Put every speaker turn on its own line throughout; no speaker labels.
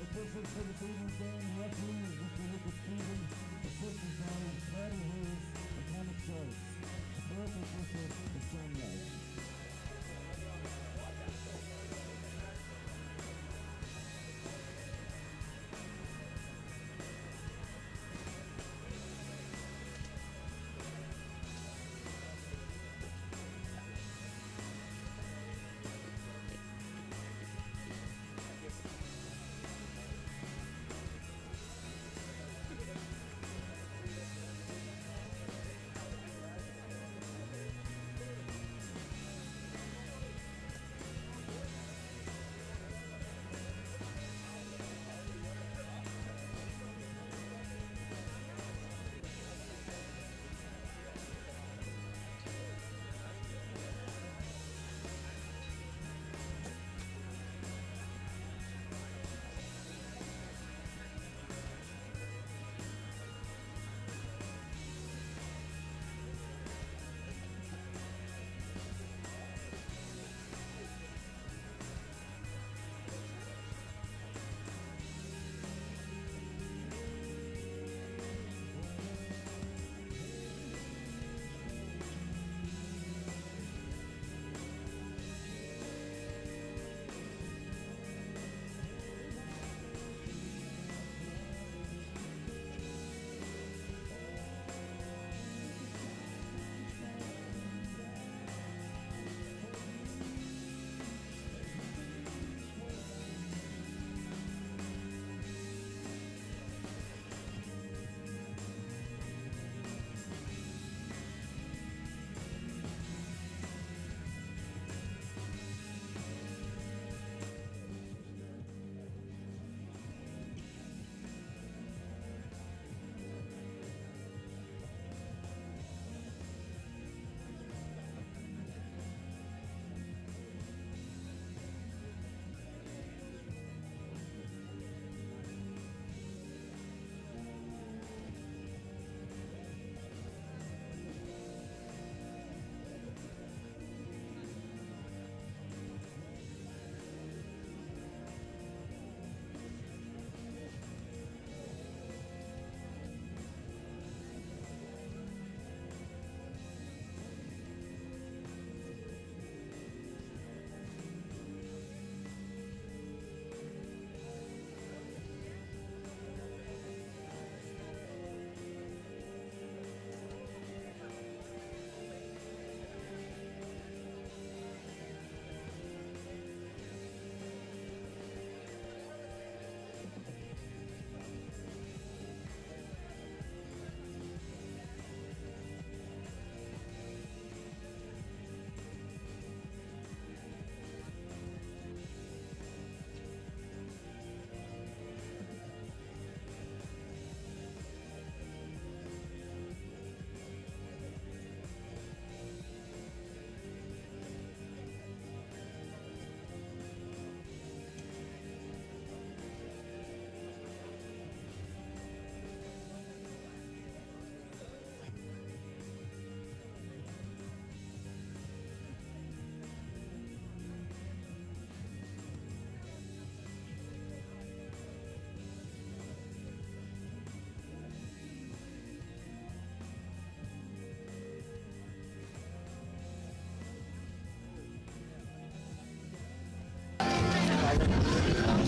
Officials for the evening's game, referees Mr. Lucas Stevens, assistant bodies Patty Hayes and Thomas Schultz. The fourth official is John Wright.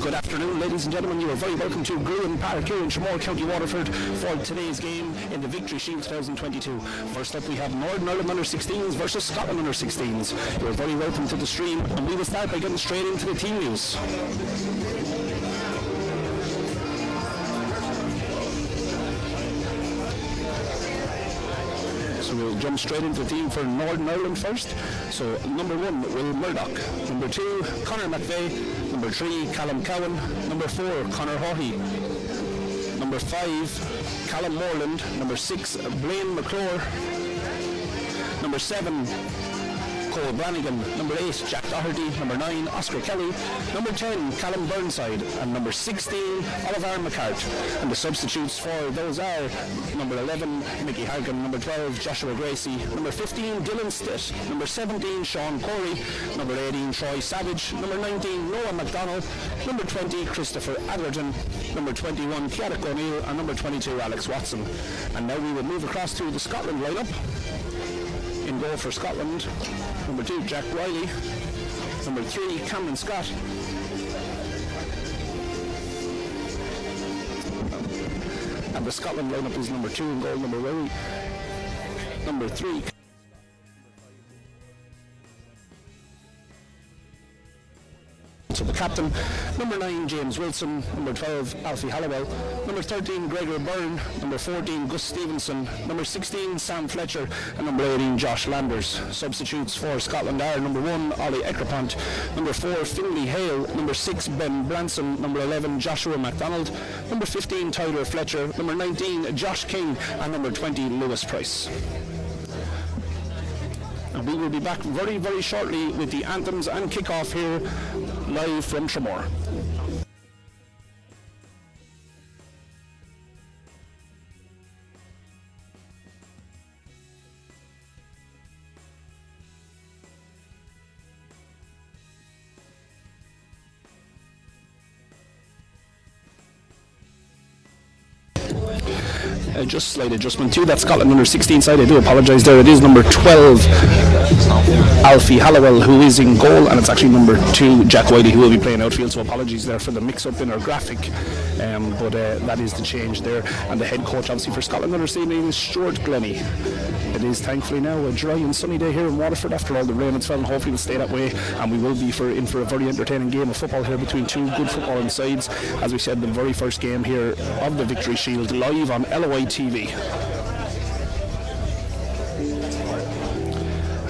Good afternoon, ladies and gentlemen. You are very welcome to Gruan Park here in Tramore, County Waterford for today's game in the Victory Shield 2022. First up, we have Northern Ireland Under-16s versus Scotland Under-16s. You're very welcome to the stream, and we will start by getting straight into the team news. So we'll jump straight into the team for Northern Ireland first. So number 1, Will Murdoch. Number 2, Conor McVeigh. Number 3, Callum Cowan. Number 4, Conor Haughey. Number 5, Callum Morland. Number 6, Blaine McClure. Number 7, Cole Brannigan. Number 8, Jack Doherty. Number 9, Oscar Kelly. Number 10, Callum Burnside. And number 16, Oliver McCart. And the substitutes for those are number 11, Mickey Hargan. Number 12, Joshua Gracie. Number 15, Dylan Stitt. Number 17, Sean Corey. Number 18, Troy Savage. Number 19, Noah McDonald. Number 20, Christopher Atherton. Number 21, Ciaran O'Neill. And number 22, Alex Watson. And now we will move across to the Scotland lineup. In goal for Scotland, number 2, Jack Riley. Number 3, Cameron Scott. And the Scotland lineup is number 2 in goal, number 3. So the captain, number 9, James Wilson. Number 12, Alfie Halliwell. Number 13, Gregor Byrne. Number 14, Gus Stevenson. Number 16, Sam Fletcher. And number 18, Josh Landers. Substitutes for Scotland are number 1, Ollie Eckerpont. Number 4, Finlay Hale. Number 6, Ben Branson. Number 11, Joshua MacDonald. Number 15, Tyler Fletcher. Number 19, Josh King. And number 20, Lewis Price. And we will be back very, very shortly with the anthems and kick-off here live from Tramore. Just slight adjustment to that Scotland under-16 side. I do apologise there. It is number 12, Alfie Halliwell, who is in goal, and it's actually number 2, Jack Whitey, who will be playing outfield. So apologies there for the mix-up in our graphic, but that is the change there. And the head coach, obviously, for Scotland under-16 is Stuart Glennie. It is thankfully now a dry and sunny day here in Waterford after all the rain that's fell, and hopefully will stay that way. And we will be in for a very entertaining game of football here between two good footballing sides. As we said, the very first game here of the Victory Shield live on LOI TV.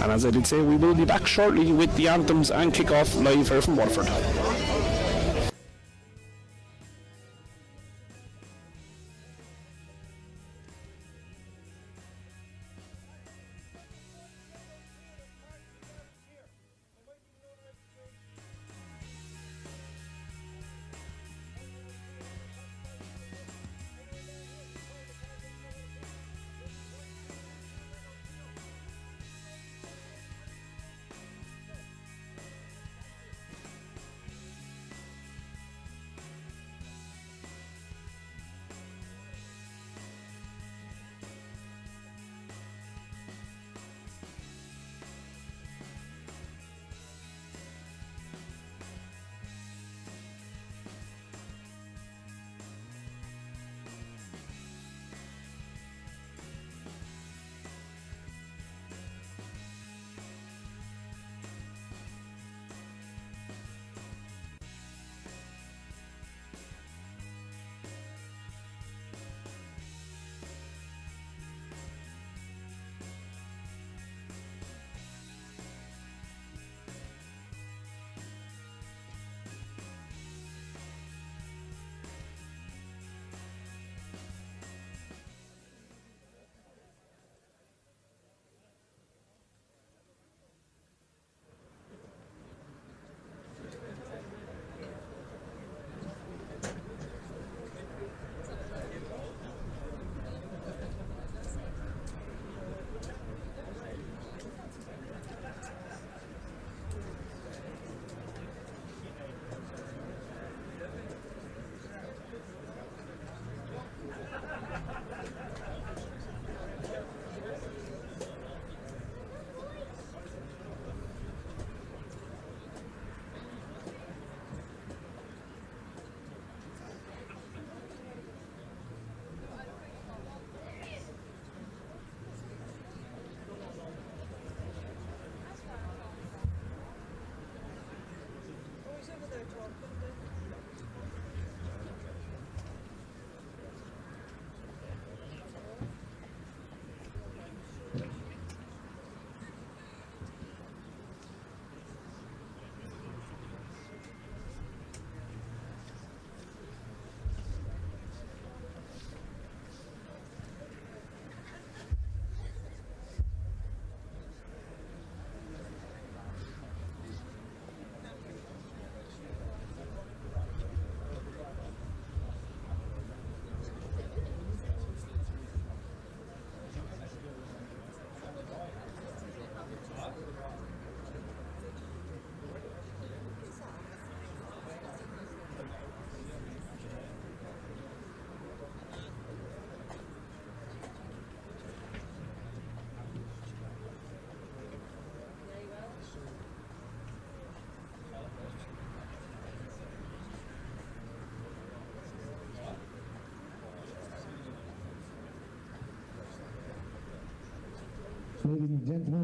And as I did say, we will be back shortly with the anthems and kick-off live here from Waterford.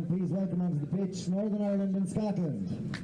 please welcome onto the pitch Northern Ireland and Scotland.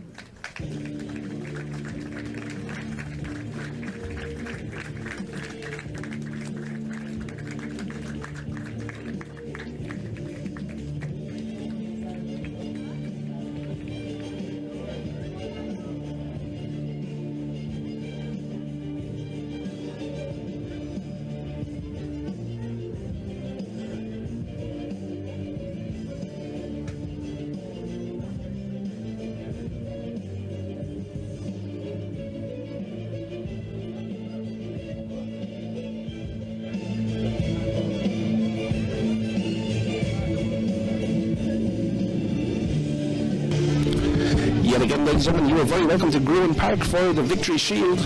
Again, ladies and gentlemen, you are very welcome to Gruan Park for the Victory Shield.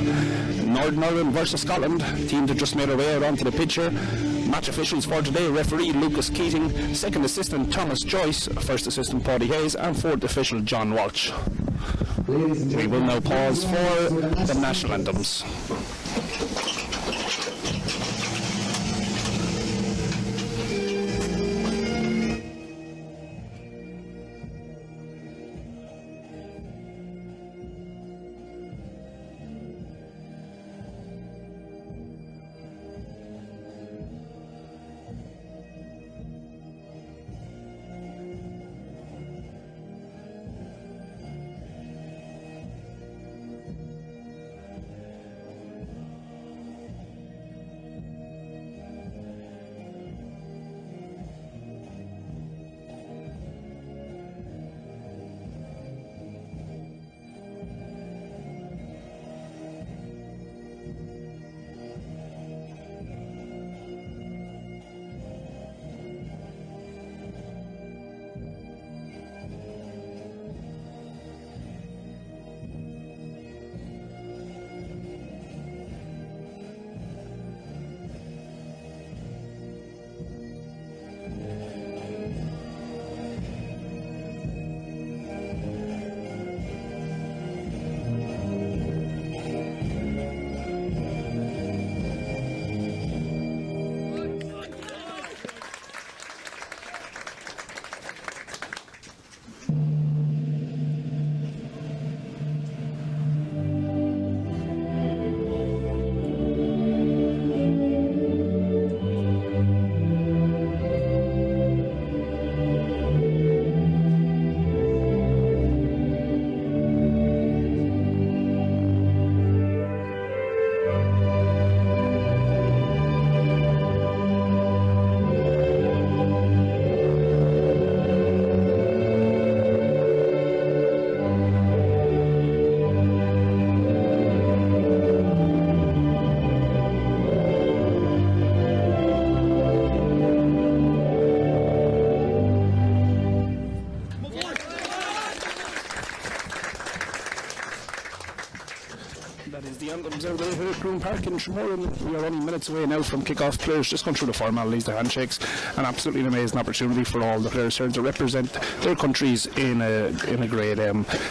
Northern Ireland versus Scotland. Teams have just made their way out onto the pitch here. Match officials for today: referee Lucas Keating, second assistant Thomas Joyce, first assistant Paddy Hayes, and fourth official John Walsh. We will now pause for the national anthems. Out there here at Gruan Park in Tramore. We are only minutes away now from kick-off. Players just gone through the formalities, the handshakes. An absolutely amazing opportunity for all the players here to represent their countries in a great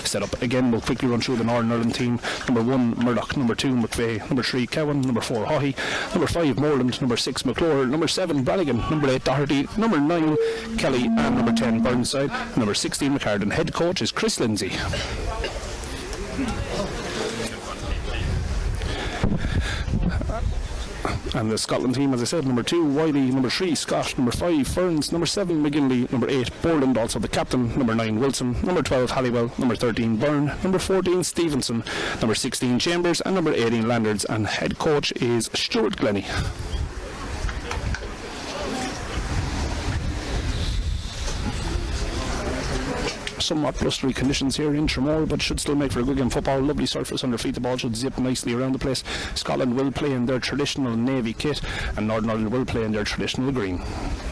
setup. Again, we'll quickly run through the Northern Ireland team. Number 1, Murdoch. Number 2, McVeigh. Number 3, Cowan. Number 4, Haughey. Number 5, Moreland. Number 6, McClure. Number 7, Brannigan. Number 8, Doherty. Number 9, Kelly. And number 10, Burnside. Number 16, McCartan. Head coach is Chris Lindsay. And the Scotland team, as I said, number 2, Wiley, number 3, Scott, number 5, Ferns, number 7, McGinley, number 8, Borland, also the captain, number 9, Wilson, number 12, Halliwell, number 13, Byrne, number 14, Stevenson, number 16, Chambers, and number 18, Landers, and head coach is Stuart Glennie. Somewhat blustery conditions here in Tramore, but should still make for a good game of football. Lovely surface under feet. The ball should zip nicely around the place. Scotland will play in their traditional navy kit, and Northern Ireland will play in their traditional green.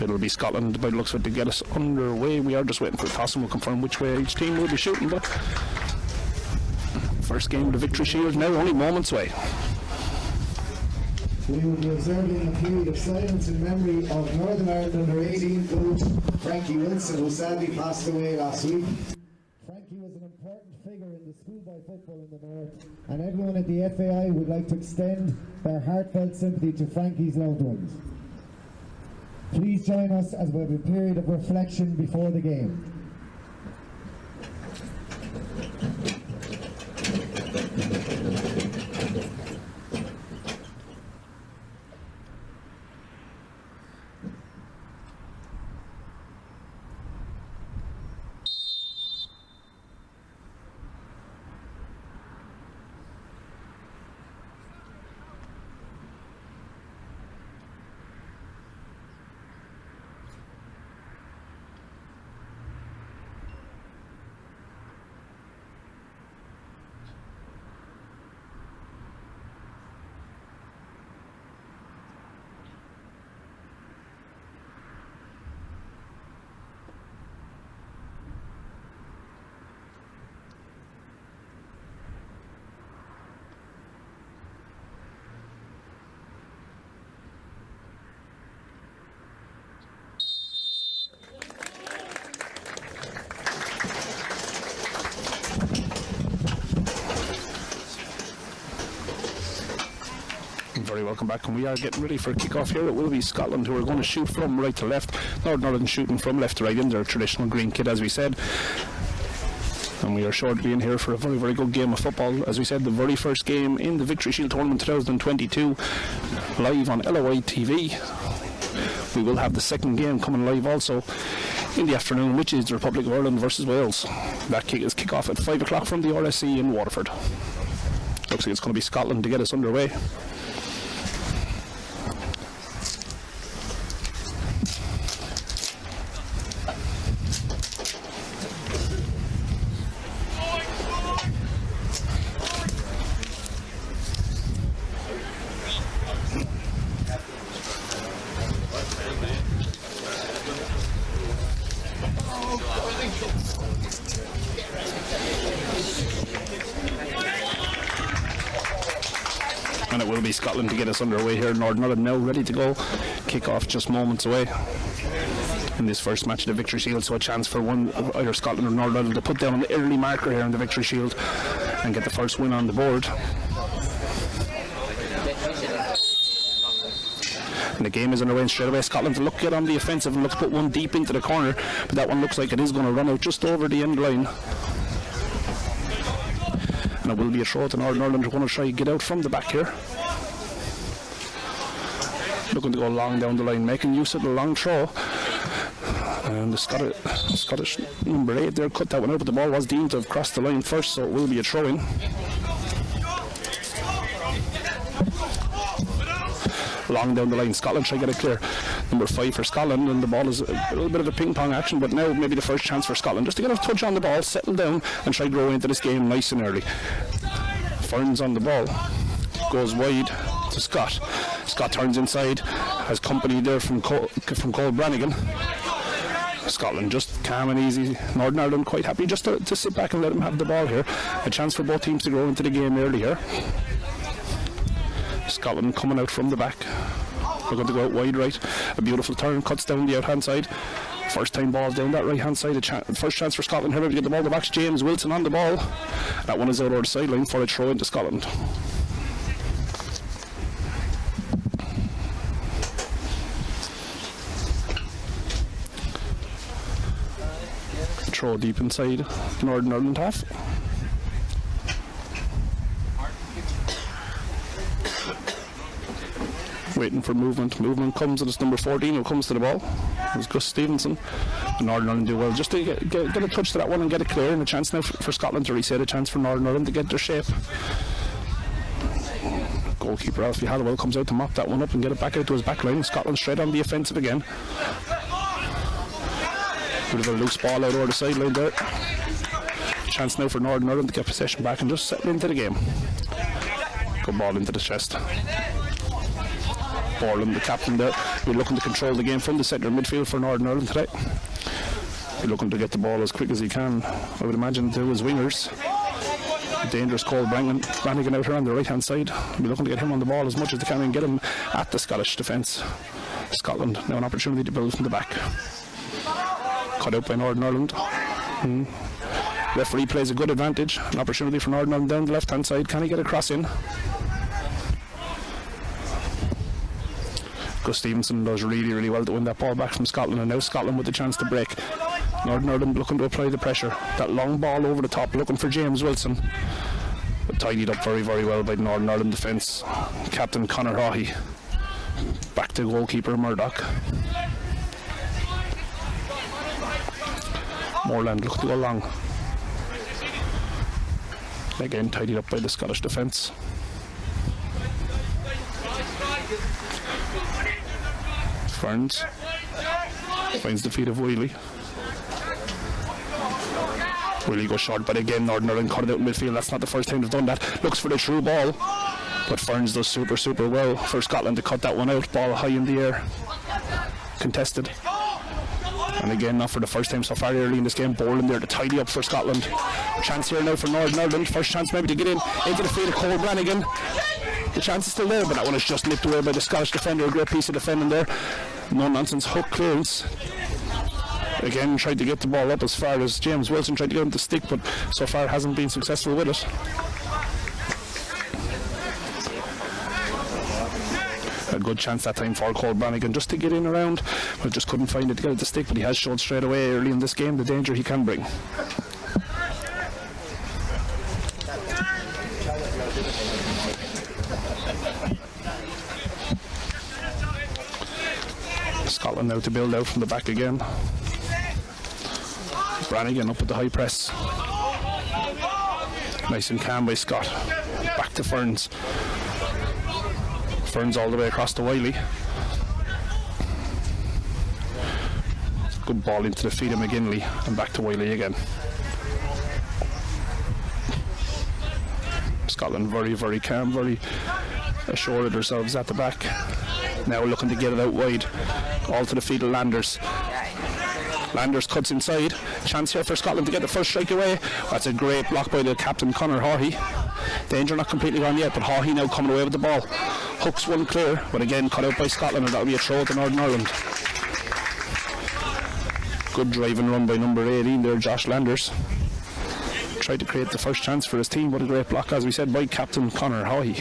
It'll be Scotland by the looks of it to get us underway. We are just waiting for the toss, and we'll confirm which way each team will be shooting. But first game of the Victory Shield now only moments away.
We will be observing a period of silence in memory of Northern Ireland under-18 coach Frankie Wilson, who sadly passed away last week. Frankie was an important figure in the schoolboy football in the North, and everyone at the FAI would like to extend their heartfelt sympathy to Frankie's loved ones. Please join us as we have a period of reflection before the game.
Very welcome back, and we are getting ready for a kick-off here. It will be Scotland who are going to shoot from right to left. Northern Ireland shooting from left to right in their traditional green kit, as we said. And we are sure to be in here for a very, very good game of football. As we said, the very first game in the Victory Shield Tournament 2022, live on LOI TV. We will have the second game coming live also in the afternoon, which is the Republic of Ireland versus Wales. That kick is kick-off at 5 o'clock from the RSC in Waterford. Looks like it's going to be Scotland to get us underway. And it will be Scotland to get us underway here. Northern Ireland now ready to go. Kick off just moments away in this first match of the Victory Shield, so a chance for one either Scotland or Northern Ireland to put down an early marker here in the Victory Shield and get the first win on the board. And the game is underway, and straight away Scotland look get on the offensive and look to put one deep into the corner, but that one looks like it is going to run out just over the end line. And it will be a throw to Northern Ireland. They're going to try to get out from the back here. Looking to go long down the line, making use of the long throw. And the Scottish number 8 there cut that one out, but the ball was deemed to have crossed the line first, so it will be a throw-in. Long down the line, Scotland try to get it clear. Number 5 for Scotland, and the ball is a little bit of a ping-pong action, but now maybe the first chance for Scotland just to get a touch on the ball, settle down and try to grow into this game nice and early. Ferns on the ball, goes wide to Scott. Scott turns inside, has company there from Cole Brannigan. Scotland just calm and easy. Northern Ireland quite happy just to sit back and let them have the ball here. A chance for both teams to grow into the game early here. Scotland coming out from the back. We're going to go out wide right. A beautiful turn, cuts down the out-hand side. First time ball down that right-hand side. First chance for Scotland here to get the ball to the box. James Wilson on the ball. That one is out over the sideline for a throw into Scotland. Throw deep inside the Northern Ireland half. Waiting for movement. Movement comes, and it's number 14 who comes to the ball. It's Gus Stevenson. And Northern Ireland do well just to get a touch to that one and get it clear, and a chance now for Scotland to reset, a chance for Northern Ireland to get their shape. Goalkeeper Alfie Hallowell comes out to mop that one up and get it back out to his back line. Scotland straight on the offensive again. Bit of a loose ball out over the sideline there. Chance now for Northern Ireland to get possession back and just settle into the game. Good ball into the chest. Borland, the captain there, we're looking to control the game from the centre midfield for Northern Ireland today. We're looking to get the ball as quick as he can, I would imagine, to his wingers. Dangerous Cole Brannigan out here on the right hand side. We're looking to get him on the ball as much as they can and get him at the Scottish defence. Scotland now an opportunity to build from the back. Cut out by Northern Ireland. Referee plays a good advantage. An opportunity for Northern Ireland down the left hand side. Can he get a cross in? Gus Stevenson does really, really well to win that ball back from Scotland, and now Scotland with the chance to break. Northern Ireland looking to apply the pressure. That long ball over the top, looking for James Wilson, but tidied up very, very well by the Northern Ireland defence. Captain Conor Haughey. Back to goalkeeper Murdoch. Moreland looking to go long. Again tidied up by the Scottish defence. Ferns finds the feet of Wheely. Wheely goes short, but again Northern Ireland cut it out in midfield. That's not the first time they've done that. Looks for the through ball, but Ferns does super, super well for Scotland to cut that one out. Ball high in the air, contested. And again, not for the first time so far early in this game, Borland there to tidy up for Scotland. Chance here now for Northern Ireland. First chance maybe to get into the feet of Cole Brannigan. The chance is still there, but that one is just nipped away by the Scottish defender. A great piece of defending there. No nonsense hook clearance. Again, tried to get the ball up as far as James Wilson tried to get him to stick, but so far hasn't been successful with it. A good chance that time for Cole Brannigan just to get in around, but just couldn't find it to get at the stick, but he has showed straight away early in this game the danger he can bring. Scotland now to build out from the back again. Brannigan up with the high press. Nice and calm by Scott. Back to Ferns. Ferns all the way across to Wiley. Good ball into the feet of McGinley and back to Wiley again. Scotland very, very calm, very assured of themselves at the back. Now looking to get it out wide. All to the feet of Landers. Landers cuts inside. Chance here for Scotland to get the first strike away. That's a great block by the captain, Conor Haughey. Danger not completely gone yet, but Haughey now coming away with the ball. Hooks one clear, but again cut out by Scotland, and that'll be a throw to Northern Ireland. Good drive and run by number 18 there, Josh Landers. Tried to create the first chance for his team, but a great block, as we said, by captain Conor Haughey.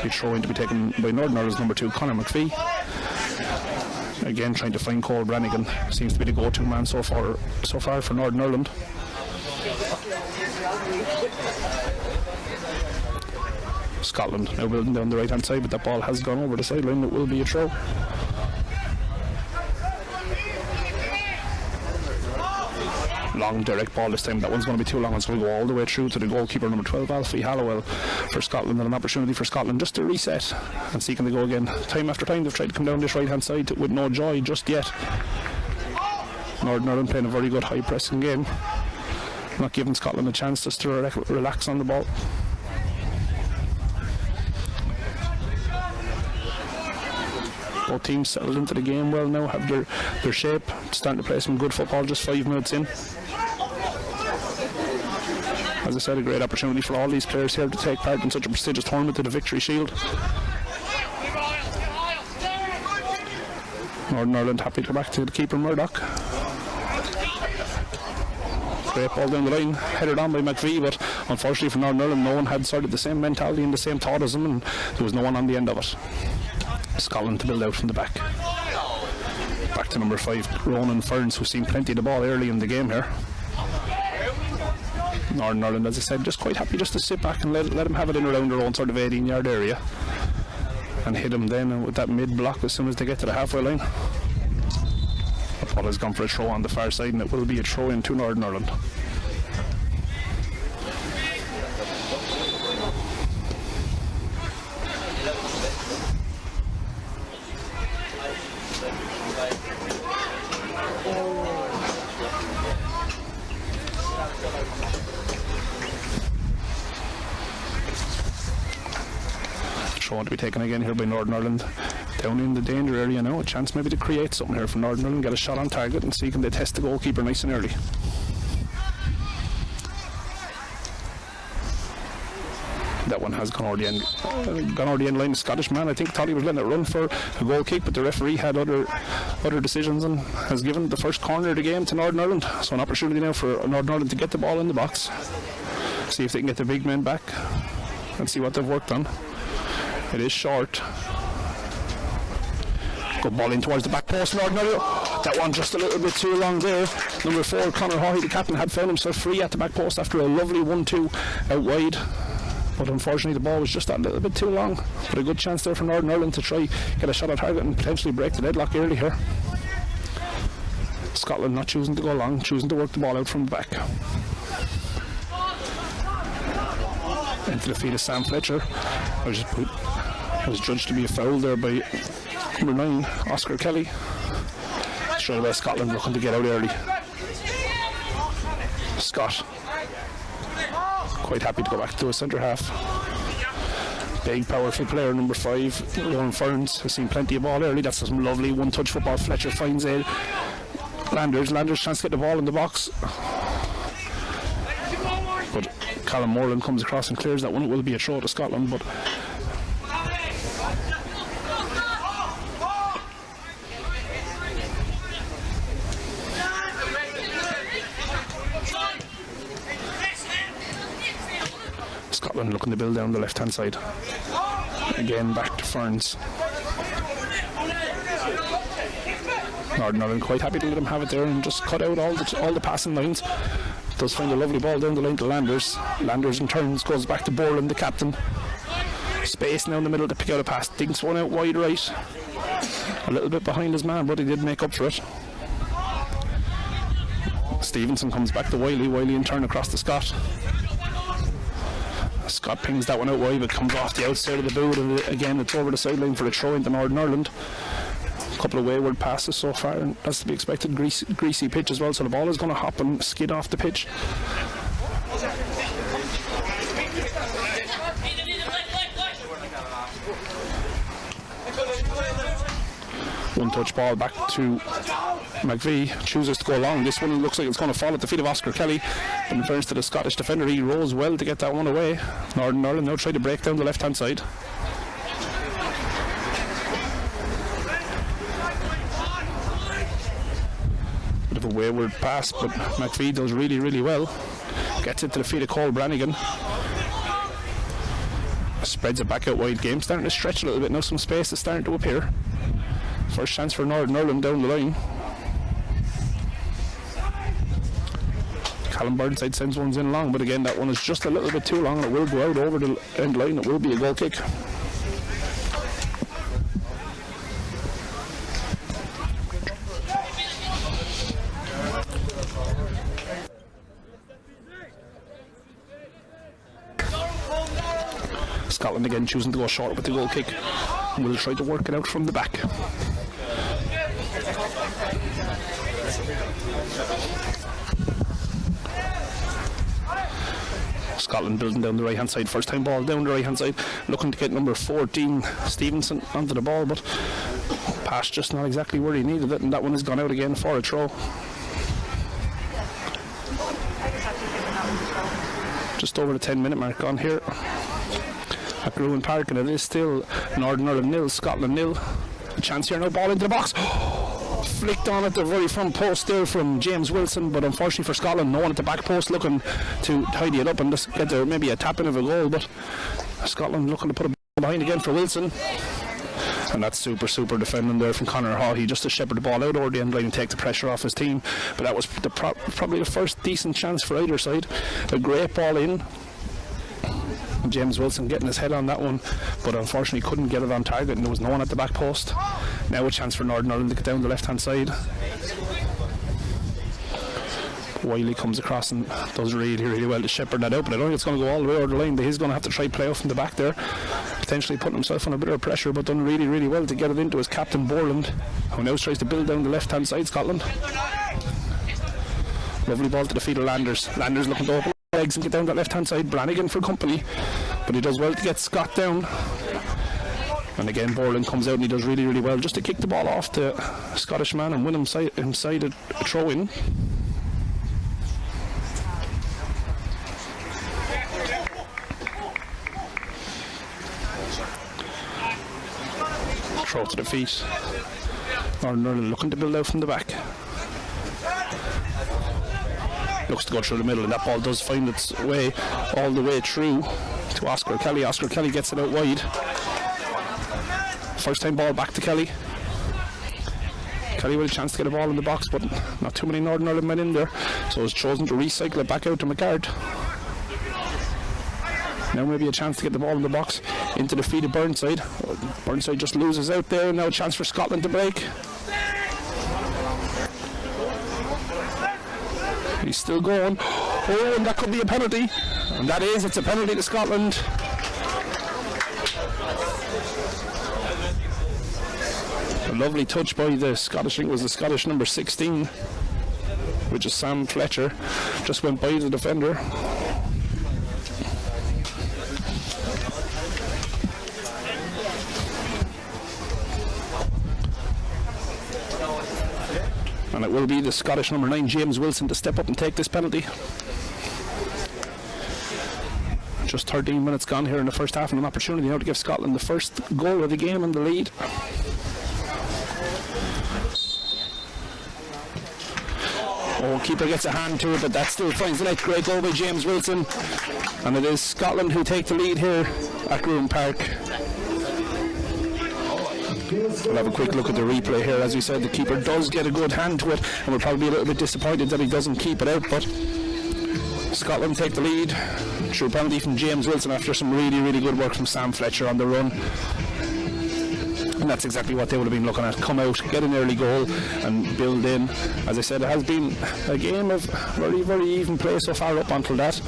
A throw in to be taken by Northern Ireland's number 2, Conor McPhee. Again trying to find Cole Brannigan. Seems to be the go-to man so far for Northern Ireland. Scotland now building down the right hand side, but that ball has gone over the sideline. It will be a throw. Long direct ball this time. That one's going to be too long. It's going to go all the way through to the goalkeeper, number 12, Alfie Hallowell, for Scotland, and an opportunity for Scotland just to reset and see can they go again. Time after time they've tried to come down this right hand side with no joy just yet. Northern Ireland playing a very good high pressing game, not giving Scotland a chance just to relax on the ball. Both teams settled into the game well now, have their shape, starting to play some good football just 5 minutes in. As I said, a great opportunity for all these players here to take part in such a prestigious tournament to the Victory Shield. Northern Ireland happy to go back to the keeper, Murdoch. Great ball down the line, headed on by McVie, but unfortunately for Northern Ireland, no one had sort of the same mentality and the same thought as them, and there was no one on the end of it. Scotland to build out from the back. Back to number 5, Ronan Ferns, who's seen plenty of the ball early in the game here. Northern Ireland, as I said, just quite happy just to sit back and let them have it in around their own sort of 18-yard area and hit them then with that mid-block as soon as they get to the halfway line. The ball has gone for a throw on the far side, and it will be a throw in to Northern Ireland. To be taken again here by Northern Ireland, down in the danger area now. A chance maybe to create something here for Northern Ireland, get a shot on target and see can they test the goalkeeper nice and early. That one has gone over the end line. The Scottish man, I think, thought he was letting it run for a goal kick, but the referee had other decisions and has given the first corner of the game to Northern Ireland. So an opportunity now for Northern Ireland to get the ball in the box, see if they can get the big men back and see what they've worked on. It is short. Good ball in towards the back post. Northern Ireland. That one just a little bit too long there. Number 4, Conor Haughey, the captain, had found himself free at the back post after a lovely 1-2 out wide. But unfortunately the ball was just that little bit too long. But a good chance there for Northern Ireland to try get a shot at target and potentially break the deadlock early here. Scotland not choosing to go long, choosing to work the ball out from the back. Into the feet of Sam Fletcher. Was judged to be a foul there by number 9, Oscar Kelly. Straight away Scotland looking to get out early. Scott quite happy to go back to a centre half. Big powerful player, number 5, Rowan Ferns, has seen plenty of ball early. That's some lovely one-touch football. Fletcher finds it. Landers chance to get the ball in the box, but Callum Moreland comes across and clears that one. It will be a throw to Scotland, but Scotland looking to build down the left hand side. Again back to Ferns. Northern Ireland quite happy to let him have it there and just cut out all the passing lines. Does find a lovely ball down the line to Landers. Landers in turns goes back to Borland, the captain. Space now in the middle to pick out a pass. Dinks one out wide right. A little bit behind his man, but he did make up for it. Stevenson comes back to Wiley. Wiley in turn across to Scott. Scott pings that one out wide, but comes off the outside of the boot, and again it's over the sideline for a throw into Northern Ireland. A couple of wayward passes so far, and that's to be expected. Greasy pitch as well, so the ball is going to hop and skid off the pitch. One touch ball back to McVie, chooses to go long. This one looks like it's going to fall at the feet of Oscar Kelly, but in fairness to the Scottish defender, he rose well to get that one away. Northern Ireland now try to break down the left hand side. Bit of a wayward pass, but McVie does really, really well. Gets it to the feet of Cole Brannigan. Spreads it back out wide. Game starting to stretch a little bit now. Some space is starting to appear. First chance for Northern Ireland down the line. Callum Burnside sends ones in long, but again that one is just a little bit too long and it will go out over the end line. It will be a goal kick. Scotland again choosing to go short with the goal kick. We'll try to work it out from the back. Scotland building down the right hand side. First time ball down the right hand side, looking to get number 14 Stevenson onto the ball, but pass just not exactly where he needed it, and that one has gone out again for a throw. Just over the 10-minute mark gone here at Gruan Park, and it is still Northern Ireland 0, Scotland 0. A chance here now, ball into the box. Flicked on at the very front post there from James Wilson, but unfortunately for Scotland, no one at the back post looking to tidy it up and just get there, maybe a tap-in of a goal, but Scotland looking to put a ball behind again for Wilson. And that's super defending there from Conor Haughey, just to shepherd the ball out over the end line and take the pressure off his team. But that was probably the first decent chance for either side. A great ball in. James Wilson getting his head on that one, but unfortunately couldn't get it on target, and there was no one at the back post. Now a chance for Northern Ireland to get down the left hand side. Wiley comes across and does really well to shepherd that out, but I don't think it's going to go all the way over the line, but he's going to have to try play off from the back there, potentially putting himself under a bit of pressure, but done really well to get it into his captain Borland, who now tries to build down the left hand side. Scotland. Lovely ball to the feet of Landers. Landers looking to open legs and get down that left hand side. Brannigan for company, but he does well to get Scott down, and again Borland comes out and he does really well just to kick the ball off the Scottish man and win inside a throw in. Throw to the feet. Northern Ireland looking to build out from the back. Looks to go through the middle, and that ball does find its way all the way through to Oscar Kelly. Oscar Kelly gets it out wide. First time ball back to Kelly. Kelly with a chance to get a ball in the box, but not too many Northern Ireland men in there, so he's chosen to recycle it back out to McCard. Now maybe a chance to get the ball in the box into the feet of Burnside. Burnside just loses out there. Now a chance for Scotland to break. He's still going. Oh, and that could be a penalty. And that is, it's a penalty to Scotland. A lovely touch by the Scottish, I think it was the Scottish number 16, which is Sam Fletcher. Just went by the defender. And it will be the Scottish number 9, James Wilson, to step up and take this penalty. Just 13 minutes gone here in the first half, and an opportunity now to give Scotland the first goal of the game and the lead. Oh, keeper gets a hand to it, but that still finds the net. Great goal by James Wilson. And it is Scotland who take the lead here at Gruan Park. We'll have a quick look at the replay here. As we said, the keeper does get a good hand to it, and we'll probably be a little bit disappointed that he doesn't keep it out, but Scotland take the lead through penalty from James Wilson after some really good work from Sam Fletcher on the run. And that's exactly what they would have been looking at. Come out, get an early goal and build in. As I said, it has been a game of very even play so far up until that.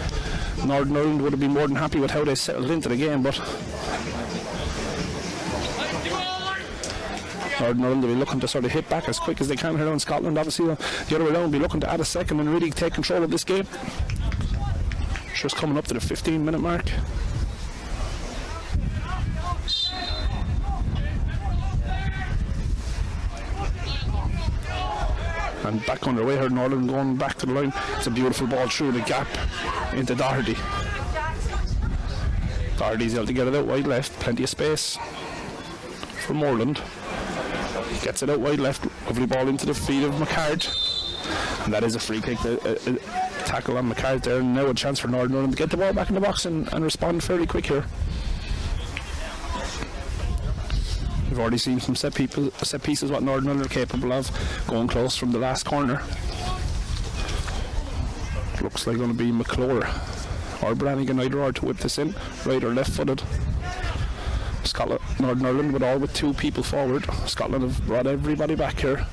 Northern Ireland would have been more than happy with how they settled into the game, but Northern Ireland will be looking to sort of hit back as quick as they can here in Scotland. Obviously the other way around will be looking to add a second and really take control of this game. Just coming up to the 15-minute mark. And back underway here, Northern going back to the line. It's a beautiful ball through the gap into Doherty. Doherty's able to get it out wide left, plenty of space for Moreland. Gets it out wide left, lovely ball into the feet of McCart. And that is a free kick, a tackle on McCart there, and now a chance for Northern Ireland to get the ball back in the box and respond fairly quick here. We've already seen from set pieces what Northern Ireland are capable of, going close from the last corner. Looks like going to be McClure or Brannigan, either or, to whip this in, right or left footed. Scotland, Northern Ireland with two people forward. Scotland have brought everybody back here.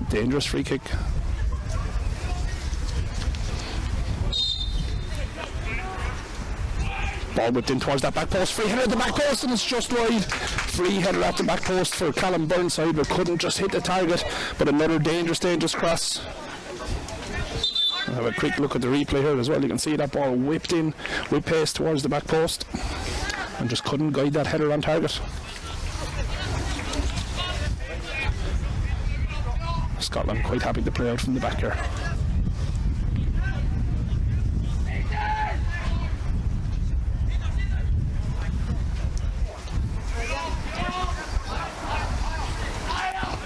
Dangerous free kick. Ball whipped in towards that back post. Free header at the back post, and it's just wide. Free header at the back post for Callum Burnside, but couldn't just hit the target. But another dangerous cross. I'll have a quick look at the replay here as well. You can see that ball whipped in with pace towards the back post and just couldn't guide that header on target. Scotland quite happy to play out from the back here.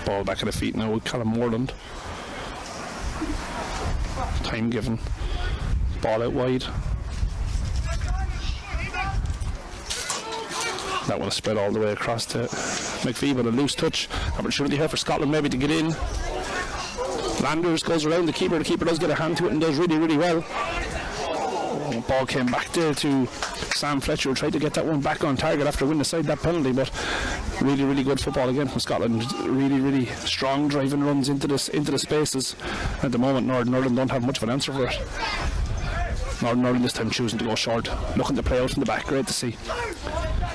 Ball back at the feet now with Callum Moreland. Time given. Ball out wide. That one is spread all the way across to McPhee, but a loose touch. Opportunity here for Scotland maybe to get in. Landers goes around the keeper. The keeper does get a hand to it and does really well. Ball came back there to Sam Fletcher, who tried to get that one back on target after winning aside that penalty, but really good football again from Scotland. Really strong driving runs into the spaces. At the moment, Northern Ireland don't have much of an answer for it. Northern Ireland this time choosing to go short, looking to play out from the back. Great to see.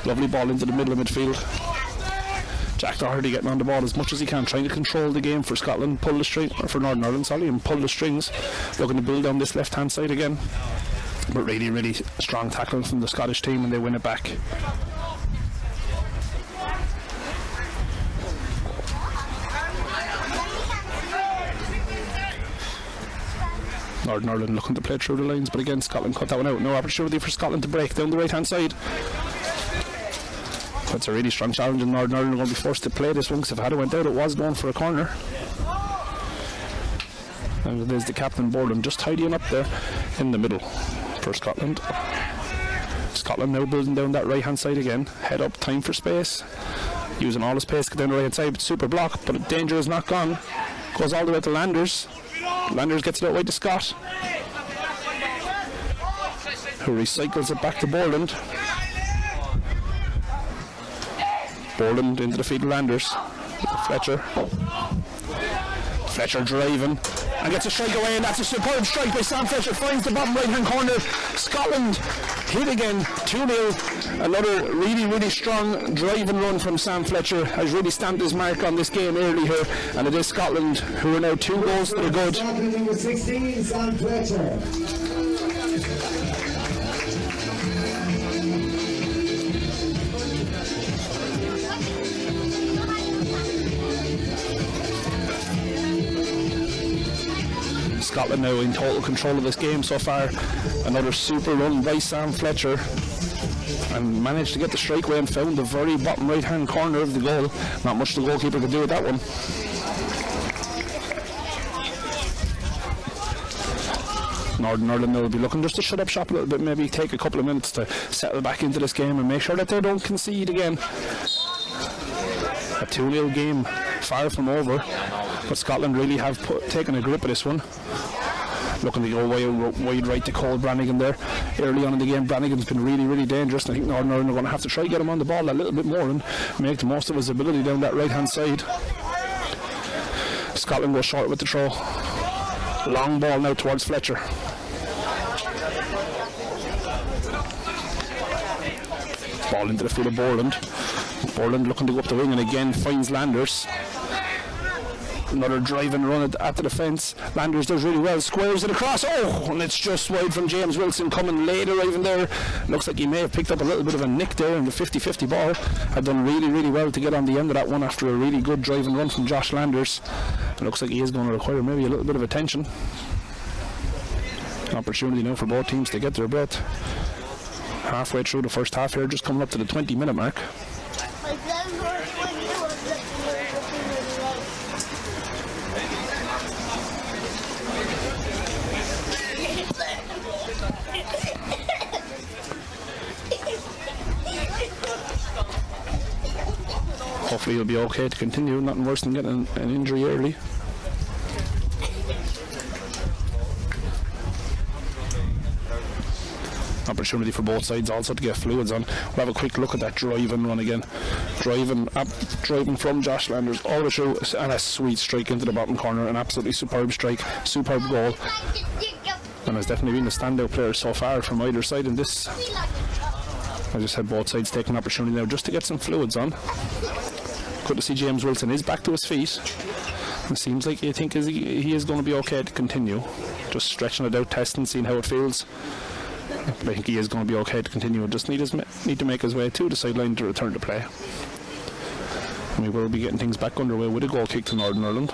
Lovely ball into the middle of midfield. Jack Doherty getting on the ball as much as he can, trying to control the game for Scotland, pull the string, or for Northern Ireland, sorry, and pull the strings, looking to build on this left hand side again. But really strong tackling from the Scottish team, and they win it back. Northern Ireland looking to play through the lines, but again Scotland cut that one out. No opportunity for Scotland to break down the right hand side. That's a really strong challenge, and Northern Ireland are going to be forced to play this one, because if it had went out, it was going for a corner. And there's the captain Boredom just tidying up there in the middle for Scotland. Scotland now building down that right hand side again. Head up, time for space. Using all his pace to get down the right hand side. Super block, but danger is not gone. Goes all the way to Landers. Landers gets it out wide to Scott, who recycles it back to Borland. Borland into the field of Landers. Fletcher driving and gets a strike away, and that's a superb strike by Sam Fletcher. Finds the bottom right hand corner. Scotland hit again, 2-0. Another really strong driving run from Sam Fletcher has really stamped his mark on this game early here, and it is Scotland who are now 2 goals to the good.
Number 16, Sam Fletcher.
Scotland now in total control of this game so far. Another super run by Sam Fletcher, and managed to get the strike away and found the very bottom right hand corner of the goal. Not much the goalkeeper could do with that one. Northern Ireland will be looking just to shut up shop a little bit, maybe take a couple of minutes to settle back into this game and make sure that they don't concede again. A 2-0 game, far from over, but Scotland really have taken a grip of this one. Looking to go wide right to Cole Brannigan there. Early on in the game, Brannigan's been really dangerous, and I think Northern Ireland are going to have to try to get him on the ball a little bit more and make the most of his ability down that right hand side. Scotland goes short with the throw. Long ball now towards Fletcher. Ball into the foot of Borland. Borland looking to go up the wing and again finds Landers. Another driving run at the defence. Landers does really well, squares it across. Oh, and it's just wide from James Wilson coming late arriving there. Looks like he may have picked up a little bit of a nick there in the 50-50 ball. Had done really well to get on the end of that one after a really good driving run from Josh Landers. It looks like he is going to require maybe a little bit of attention. Opportunity now for both teams to get their breath. Halfway through the first half here, just coming up to the 20-minute mark. Hopefully he'll be okay to continue, nothing worse than getting an injury early. Opportunity for both sides also to get fluids on. We'll have a quick look at that drive and run again. Driving from Josh Landers all the way through, and a sweet strike into the bottom corner. An absolutely superb strike, superb goal. And has definitely been the standout player so far from either side in this. I just had both sides taking opportunity now just to get some fluids on. Good to see James Wilson is back to his feet. It seems like he is going to be okay to continue. Just stretching it out, testing, seeing how it feels. But I think he is going to be okay to continue. Just need to make his way to the sideline to return to play. And we will be getting things back underway with a goal kick to Northern Ireland.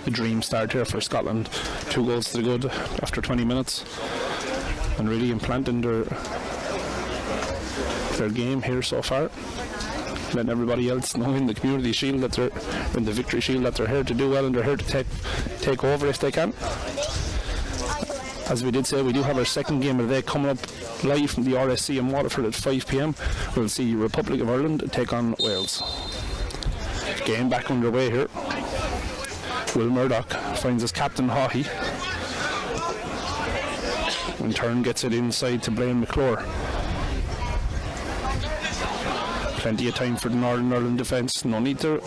A dream start here for Scotland. 2 goals to the good after 20 minutes. And really implanting their game here so far. Letting everybody else know in the Community Shield that they're in the Victory Shield that they're here to do well and they're here to take over if they can. As we did say, we do have our second game of the day coming up live from the RSC in Waterford at 5 p.m. We'll see Republic of Ireland take on Wales. Game back underway here. Will Murdoch finds his captain Haughey. In turn gets it inside to Blaine McClure. Plenty of time for the Northern Ireland defence. No need to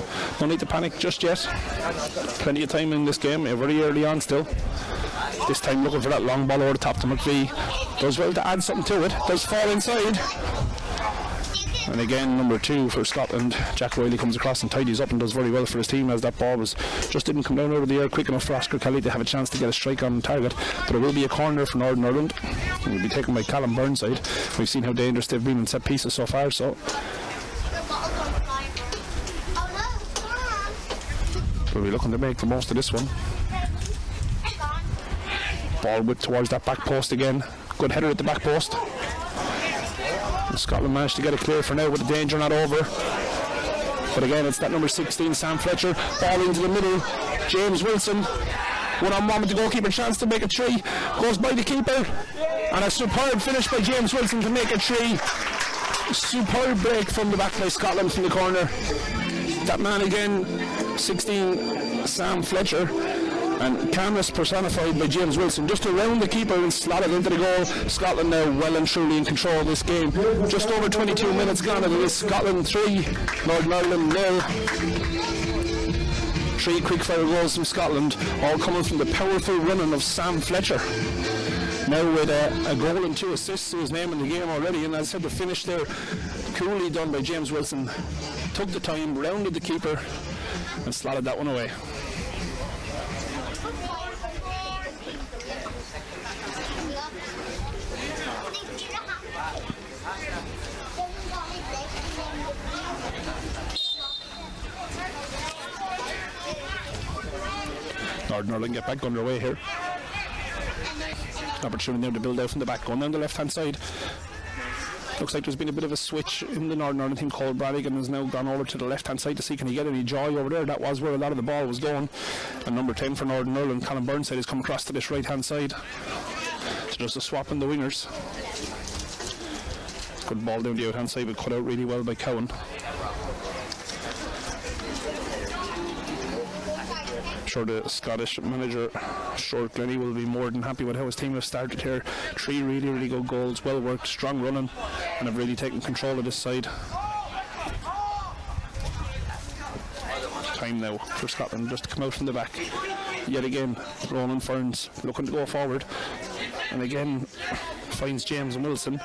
panic just yet. Plenty of time in this game, very early on still. This time looking for that long ball over the top to McVie. Does well to add something to it. Does fall inside. And again, number 2 for Scotland. Jack Riley comes across and tidies up and does very well for his team, as that ball just didn't come down over the air quick enough for Oscar Kelly to have a chance to get a strike on target. But it will be a corner for Northern Ireland. It will be taken by Callum Burnside. We've seen how dangerous they've been in set pieces so far, so we'll be looking to make the most of this one. Ball whipped towards that back post again. Good header at the back post. And Scotland managed to get it clear for now with the danger not over. But again, it's that number 16, Sam Fletcher. Ball into the middle. James Wilson. 1-on-1 with the goalkeeper. Chance to make it 3. Goes by the keeper. And a superb finish by James Wilson to make it 3. Superb break from the back by Scotland from the corner. That man again, 16, Sam Fletcher. And calmness personified by James Wilson, just around the keeper and slotted into the goal. Scotland now well and truly in control of this game. Just over 22 minutes gone, and it is Scotland 3, Northern Ireland 0. 3 quick-fire goals from Scotland, all coming from the powerful running of Sam Fletcher. Now with a goal and 2 assists to his name in the game already, and as I said, the finish there, coolly done by James Wilson. Took the time, rounded the keeper, and slotted that one away. Northern Ireland get back underway here. Opportunity now to build out from the back, going down the left hand side. Looks like there's been a bit of a switch in the Northern Ireland team. Cole Brannigan has now gone over to the left hand side to see can he get any joy over there. That was where a lot of the ball was going. And number 10 for Northern Ireland, Callum Burnside, has come across to this right hand side. So just a swap in the wingers. Good ball down the out hand side, but cut out really well by Cowan. I'm sure the Scottish manager, Stuart Glennie, will be more than happy with how his team have started here. 3 really good goals, well worked, strong running, and have really taken control of this side. Time now for Scotland just to come out from the back. Yet again, Ronan Ferns looking to go forward, and again finds James and Wilson,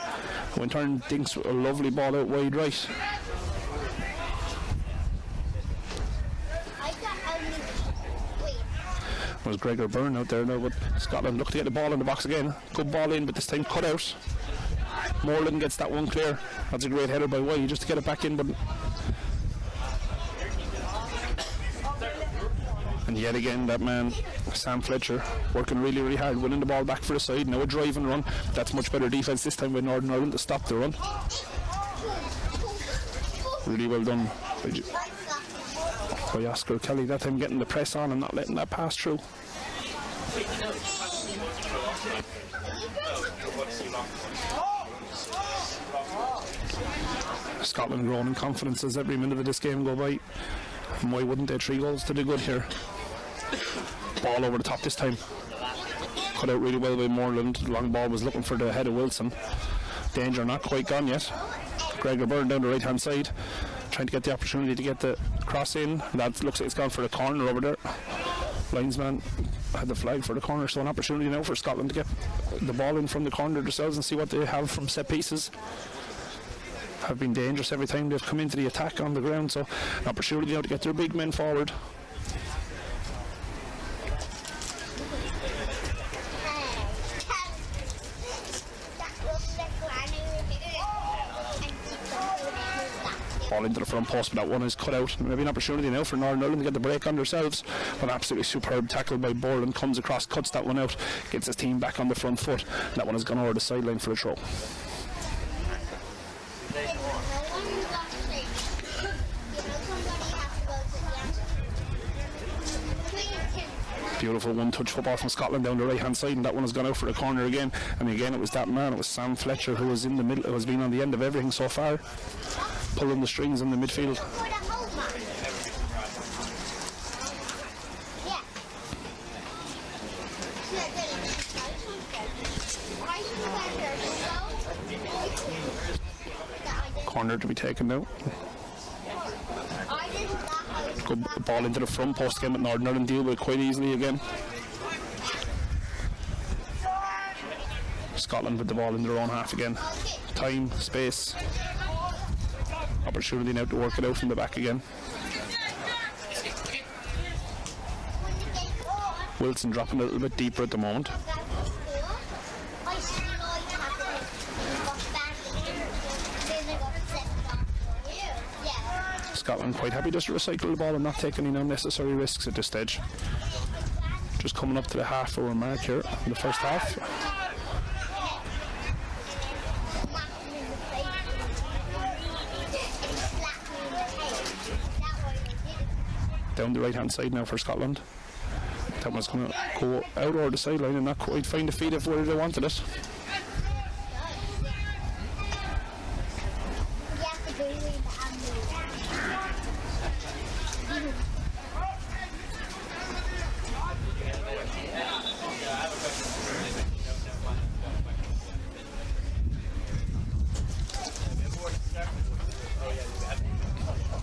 who in turn dinks a lovely ball out wide right. Was Gregor Byrne out there now, but Scotland look to get the ball in the box again. Good ball in, but this time cut out. Moreland gets that one clear. That's a great header by White just to get it back in, but and yet again that man Sam Fletcher working really hard, winning the ball back for the side. Now a drive and run, but that's much better defence this time by Northern Ireland to stop the run. Really well done by Oscar Kelly that time, getting the press on and not letting that pass through. Scotland growing in confidence as every minute of this game go by, and why wouldn't they? 3 goals to the good here. Ball over the top this time, cut out really well by Moreland. The long ball was looking for the head of Wilson. Danger not quite gone yet. Gregor Byrne down the right hand side, trying to get the opportunity to get the cross in. That looks like it's gone for the corner over there. Linesman had the flag for the corner, so an opportunity now for Scotland to get the ball in from the corner themselves and see what they have from set pieces. Have been dangerous every time they've come into the attack on the ground, so an opportunity now to get their big men forward. Ball into the front post, but that one is cut out. Maybe an opportunity now for Northern Ireland to get the break on themselves. But absolutely superb tackle by Borland, comes across, cuts that one out, gets his team back on the front foot. That one has gone over the sideline for a throw. Beautiful one-touch football from Scotland down the right-hand side, and that one has gone out for a corner again. And again, it was that man, it was Sam Fletcher, who was in the middle, who has been on the end of everything so far, pulling the strings in the midfield. Corner to be taken now. Good ball into the front post again, but Northern Ireland deal with it quite easily again. Scotland with the ball in their own half again. Time, space, opportunity now to work it out from the back again. Wilson dropping a little bit deeper at the moment. Scotland quite happy just to recycle the ball and not take any unnecessary risks at this stage. Just coming up to the half-hour mark here in the first half. Down the right-hand side now for Scotland. That one's going to go out over the sideline and not quite find the feet of where they wanted it.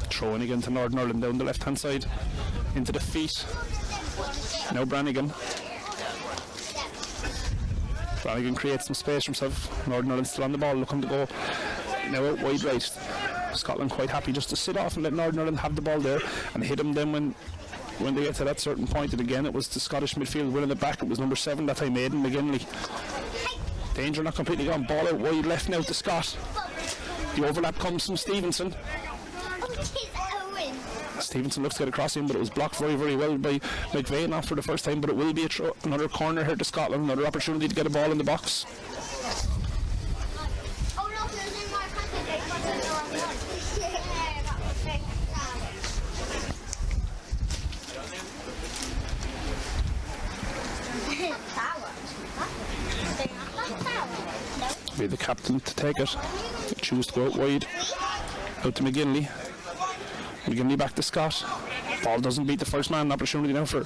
Throw in again to Northern Ireland down the left hand side into the feet. Now Brannigan creates some space for himself. Northern Ireland still on the ball, looking to go now out wide right. Scotland quite happy just to sit off and let Northern Ireland have the ball there and hit them then when they get to that certain point. And again, it was the Scottish midfield winning it back. It was number 7 that time, Aidan McGinley. Danger not completely gone. Ball out wide left now to Scott. The overlap comes from Stevenson. Stevenson looks to get across him, but it was blocked very well by McVeigh, not for the first time, but it will be another corner here to Scotland, another opportunity to get a ball in the box. Be the captain to take it. They choose to go out wide. Out to McGinley. McGinley back to Scott. Ball doesn't beat the first man. An opportunity now for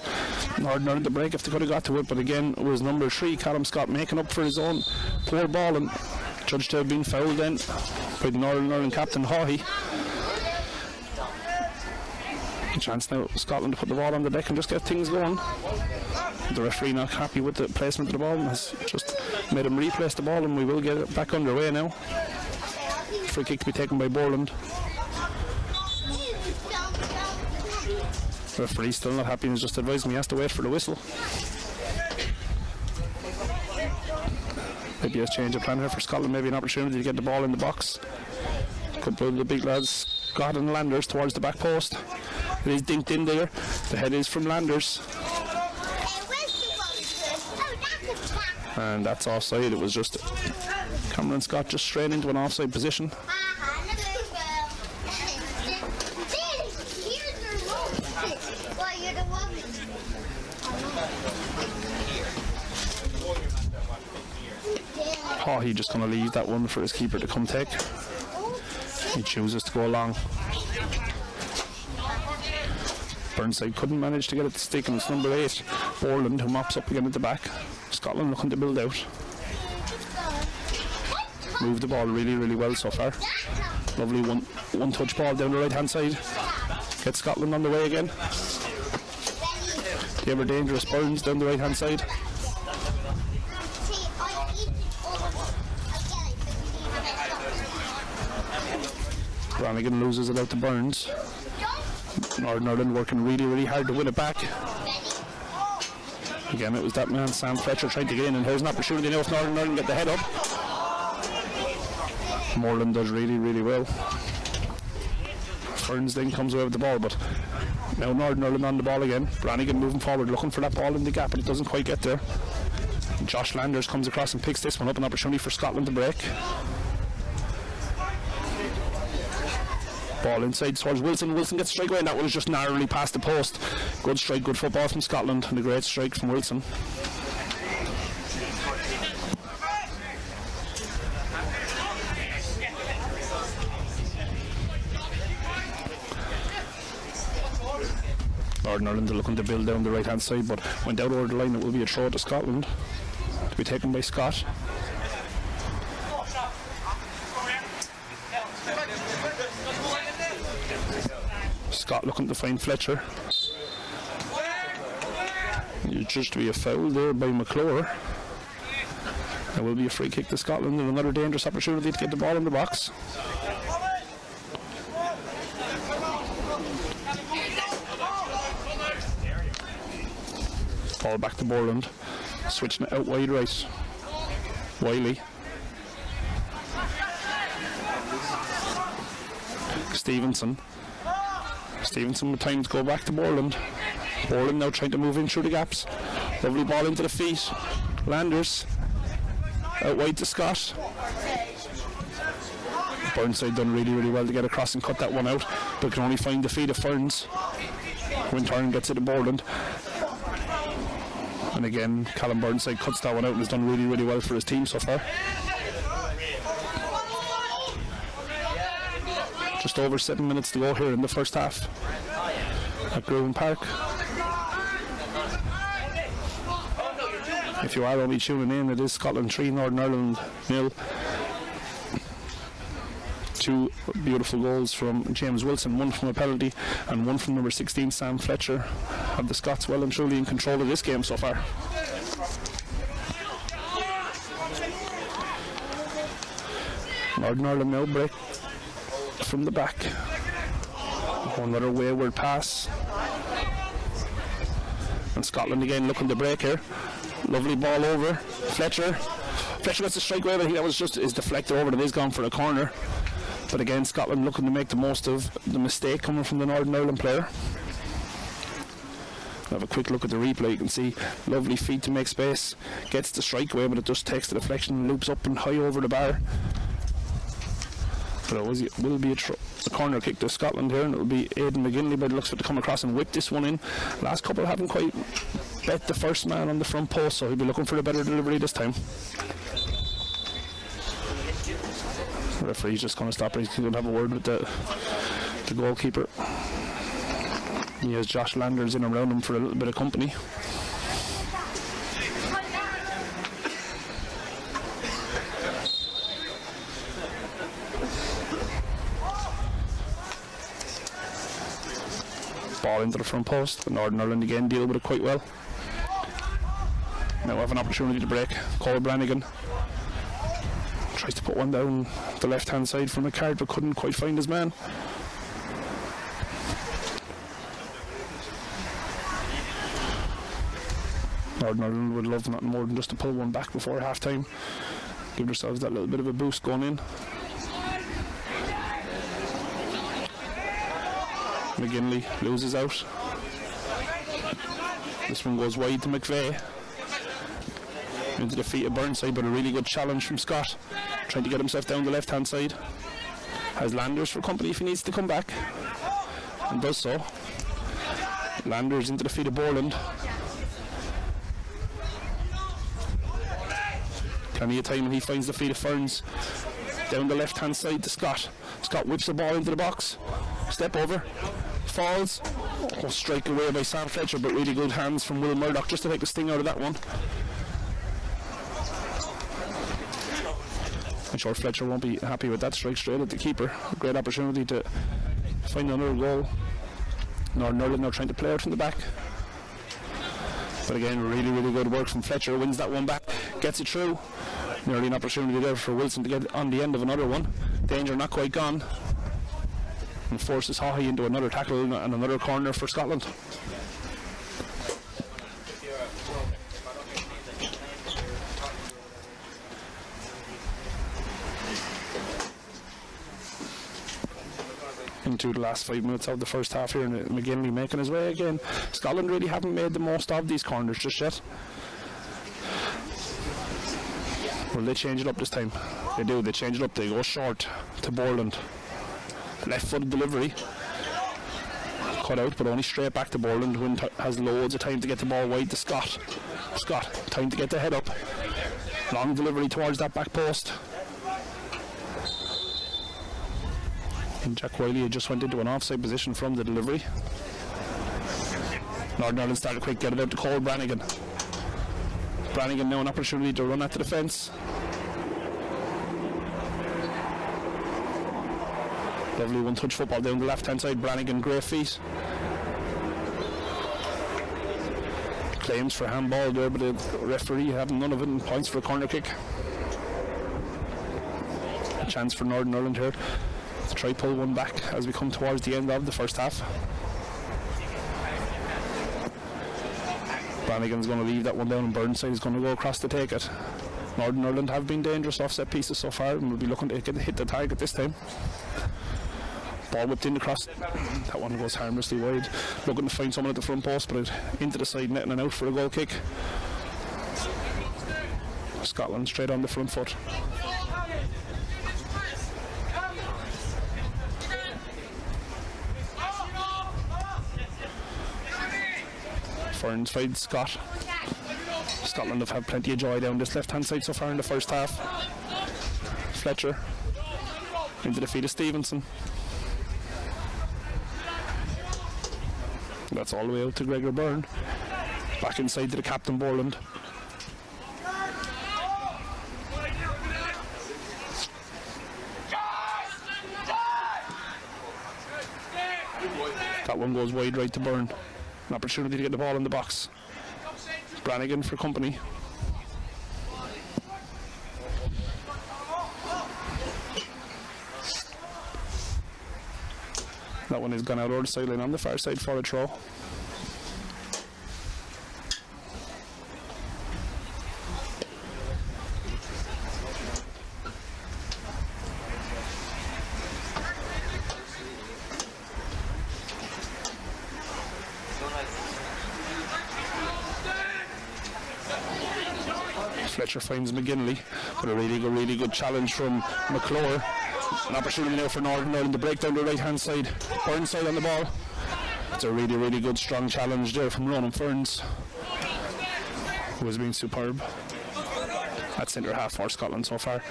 Northern Ireland to break if they could have got to it, but again it was number 3, Callum Scott, making up for his own poor ball and judged to have been fouled then by the Northern Ireland captain Haughey. A chance now Scotland to put the ball on the deck and just get things going. The referee not happy with the placement of the ball and has just made him replace the ball, and we will get it back underway now. Free kick to be taken by Borland. The referee still not happy and has just advised me he has to wait for the whistle. Maybe a change of plan here for Scotland, maybe an opportunity to get the ball in the box. A couple of the big lads, Scott and Landers, towards the back post. It is dinked in there. The head is from Landers. And that's offside. It was just Cameron Scott just straight into an offside position. He's just going to leave that one for his keeper to come take. He chooses to go along. Burnside couldn't manage to get it to stick, and it's number 8, Borland, who mops up again at the back. Scotland looking to build out. Moved the ball really, really well so far. Lovely one touch ball down the right hand side. Gets Scotland on the way again. The ever dangerous Burns down the right hand side. Brannigan loses it out to Burns. Northern Ireland working really, really hard to win it back. Again, it was that man Sam Fletcher trying to get in, and here's an opportunity now if Northern Ireland get the head up. Moreland does really, really well. Ferns then comes away with the ball, but now Northern Ireland on the ball again. Brannigan moving forward, looking for that ball in the gap, but it doesn't quite get there. Josh Landers comes across and picks this one up, an opportunity for Scotland to break. Ball inside towards Wilson. Wilson gets a strike away, and that one is just narrowly past the post. Good strike, good football from Scotland, and a great strike from Wilson. Northern Ireland are looking to build down the right hand side, but went out over the line. It will be a throw to Scotland to be taken by Scott. Scott looking to find Fletcher. It's just to be a foul there by McClure. There will be a free kick to Scotland and another dangerous opportunity to get the ball in the box. Ball back to Borland. Switching it out wide right. Wiley. Stevenson with time to go back to Borland. Borland now trying to move in through the gaps. Lovely ball into the feet. Landers. Out wide to Scott. Burnside done really, really well to get across and cut that one out, but can only find the feet of Ferns. Winturn gets it to Borland. And again, Callum Burnside cuts that one out and has done really, really well for his team so far. Just over 7 minutes to go here in the first half at Gruan Park. If you are only tuning in, it is Scotland 3, Northern Ireland 0. 2 beautiful goals from James Wilson, 1 from a penalty and 1 from number 16 Sam Fletcher. Have the Scots well and truly in control of this game so far. Northern Ireland now break from the back. Another wayward pass. And Scotland again looking to break here. Lovely ball over. Fletcher gets a strike away, but that was just his deflector over and it is gone for a corner. But again, Scotland looking to make the most of the mistake coming from the Northern Ireland player. Have a quick look at the replay. You can see lovely feet to make space. Gets the strike away, but it just takes the deflection and loops up and high over the bar. But it will be a corner kick to Scotland here, and it will be Aidan McGinley by the looks of it to come across and whip this one in. Last couple haven't quite bet the first man on the front post, so he'll be looking for a better delivery this time. The referee's just going to stop her. He's going to have a word with the goalkeeper. He has Josh Landers in around him for a little bit of company. Ball into the front post, but Northern Ireland again deal with it quite well. Now we have an opportunity to break. Cole Brannigan tries to put one down the left hand side from McCart, but couldn't quite find his man. Northern Ireland would love nothing more than just to pull one back before half time, give themselves that little bit of a boost going in. McGinley loses out. This one goes wide to McVeigh. Into the feet of Burnside, but a really good challenge from Scott, trying to get himself down the left hand side. Has Landers for company if he needs to come back, and does so. Landers into the feet of Borland. Plenty of time when he finds the feet of Ferns. Down the left hand side to Scott. Scott whips the ball into the box. Step over. Falls. Oh, strike away by Sam Fletcher, but really good hands from Will Murdoch just to take the sting out of that one. I'm sure Fletcher won't be happy with that strike straight at the keeper. A great opportunity to find another goal. Northern Ireland now trying to play out from the back. But again, really, really good work from Fletcher. Wins that one back, gets it through. Nearly an opportunity there for Wilson to get on the end of another one. Danger not quite gone. And forces Haughey into another tackle and another corner for Scotland. Into the last 5 minutes of the first half here, and McGinley making his way again. Scotland really haven't made the most of these corners just yet. Well, they change it up this time. They do, they change it up. They go short to Borland. Left-footed delivery. Cut out, but only straight back to Borland, who has loads of time to get the ball wide to Scott. Scott, time to get the head up. Long delivery towards that back post. And Jack Wiley just went into an offside position from the delivery. Northern Ireland started quick, get it out to Cole Brannigan. Brannigan now an opportunity to run at the defence. Lovely one-touch football down the left-hand side. Brannigan, great feet. Claims for handball there, but the referee having none of it, and points for a corner kick. A chance for Northern Ireland here to try pull one back as we come towards the end of the first half. Brannigan's going to leave that one down, and Burnside is going to go across to take it. Northern Ireland have been dangerous off set pieces so far, and will be looking to hit the target this time. Ball whipped in across. That one goes harmlessly wide. Looking to find someone at the front post, but into the side net and out for a goal kick. Scotland straight on the front foot. Ferns finds Scott. Scotland have had plenty of joy down this left hand side so far in the first half. Fletcher into the feet of Stevenson. That's all the way out to Gregor Byrne. Back inside to the captain Borland. That one goes wide right to Byrne. An opportunity to get the ball in the box. Brannigan for company. That one has gone out over the sideline on the far side for a throw. Fletcher finds McGinley, but a really good challenge from McClure. An opportunity now for Northern Ireland to break down the right hand side. Burnside on the ball. It's a really good strong challenge there from Ronan Ferns, who has been superb at centre half for Scotland so far.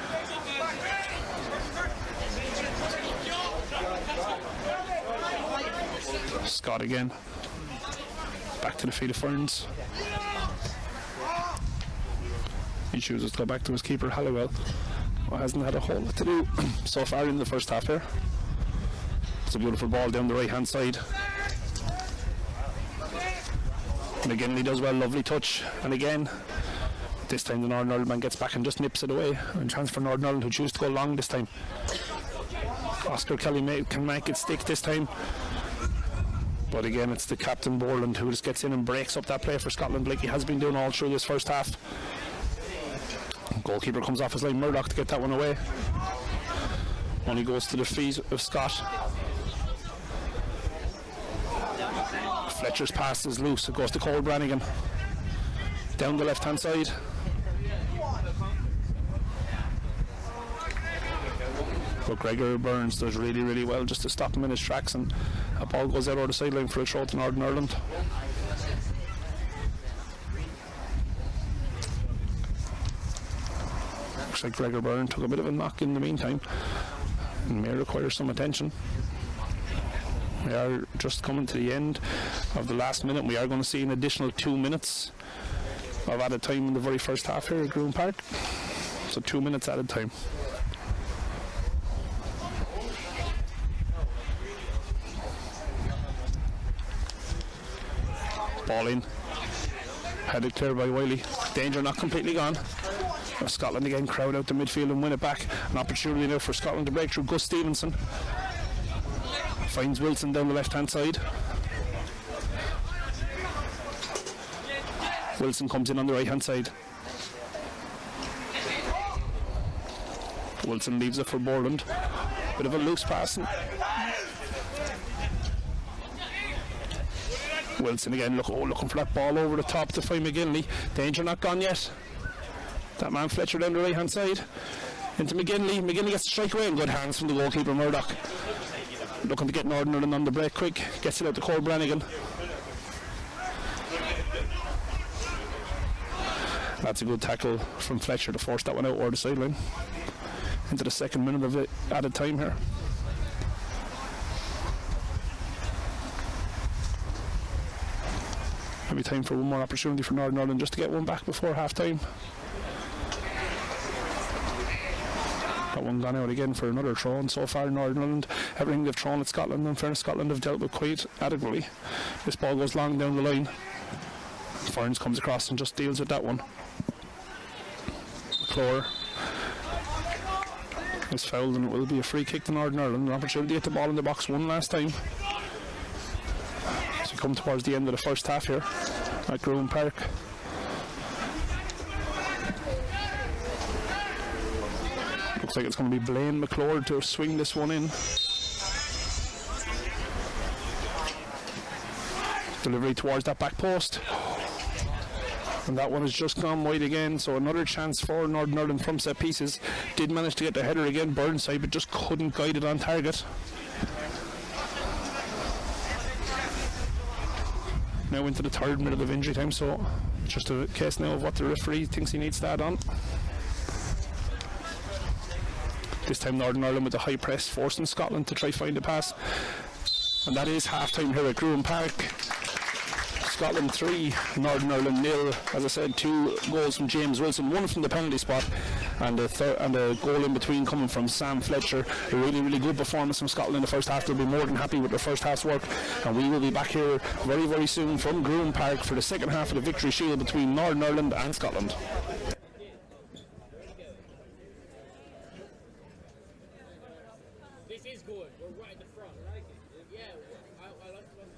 Scott again. Back to the field of ferns. He chooses to go back to his keeper, Halliwell, who hasn't had a whole lot to do so far in the first half here. It's a beautiful ball down the right hand side. McGinley does well, lovely touch, and again this time the Northern Ireland man gets back and just nips it away, and chance for Northern Ireland, who choose to go long this time. Oscar Kelly can make it stick this time, but again it's the captain Borland who just gets in and breaks up that play for Scotland like he has been doing all through this first half. Goalkeeper comes off his line, Murdoch, to get that one away. Only goes to the feet of Scott. Fletcher's pass is loose. It goes to Cole Brannigan down the left hand side. But Gregor Burns does really, really well just to stop him in his tracks, and a ball goes out over the sideline for a throw to Northern Ireland. Looks like Gregor Byrne took a bit of a knock in the meantime and may require some attention. We are just coming to the end of the last minute. We are going to see an additional 2 minutes of added time in the very first half here at Gruan Park. So 2 minutes added time. Ball in. Headed clear by Wiley. Danger not completely gone. Scotland again crowd out the midfield and win it back. An opportunity now for Scotland to break through. Gus Stevenson finds Wilson down the left hand side. Wilson comes in on the right hand side. Wilson leaves it for Borland. Bit of a loose pass. Wilson again looking for that ball over the top to find McGinley. Danger not gone yet. That man Fletcher down the right hand side into McGinley. McGinley gets to strike away, and good hands from the goalkeeper Murdoch. Looking to get Northern Ireland on the break quick. Gets it out to Cole Brannigan. That's a good tackle from Fletcher to force that one out over the sideline. Into the second minute of it added time here. Maybe time for one more opportunity for Northern Ireland just to get one back before half time. That one gone out again for another throw, and so far Northern Ireland, everything they've thrown at Scotland, in fairness, Scotland have dealt with quite adequately. This ball goes long down the line. Ferns comes across and just deals with that one. McClure is fouled, and it will be a free kick to Northern Ireland. An opportunity to get the ball in the box one last time. As we come towards the end of the first half here at Gruan Park. Looks like it's going to be Blaine McClure to swing this one in. Delivery towards that back post. And that one has just gone wide again, so another chance for Northern Ireland from set pieces. Did manage to get the header again, Burnside, but just couldn't guide it on target. Now into the third minute of injury time, so just a case now of what the referee thinks he needs to add on. This time Northern Ireland with a high press, forcing Scotland to try find a pass. And that is half time here at Gruan Park. Scotland 3, Northern Ireland 0. As I said, 2 goals from James Wilson, 1 from the penalty spot, and a goal in between coming from Sam Fletcher. A really, really good performance from Scotland in the first half. They'll be more than happy with their first half's work, and we will be back here very, very soon from Gruan Park for the second half of the Victory Shield between Northern Ireland and Scotland.
This is good. We're right at the front. I like it. Yeah, I like the one to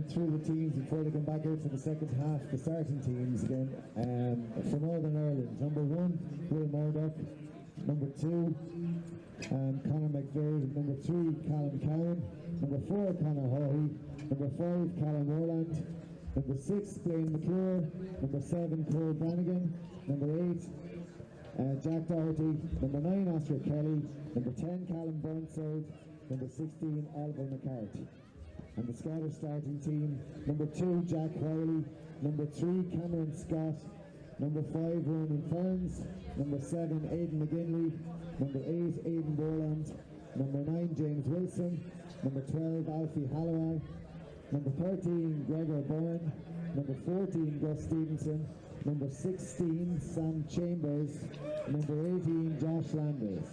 Through the teams before they come back out for the second half, the starting teams again. For Northern Ireland, number 1, Will Murdoch, number 2, Conor McVeigh, number 3, Callum Cowan, number 4, Conor Hawley, number 5, Callum Orland, number 6, Blaine McClure, number 7, Cole Brannigan, number 8, Jack Doherty, number 9, Oscar Kelly, number 10, Callum Burnside, number 16, Oliver McCarthy. And the Scottish starting team, number 2, Jack Wiley, number 3, Cameron Scott, number 5, Ronan Ferns, number 7, Aidan McGinley, number 8, Aidan Borland, number 9, James Wilson, number 12, Alfie Halloway, number 13, Gregor Byrne, number 14, Gus Stevenson, number 16, Sam Chambers, number 18, Josh Landers.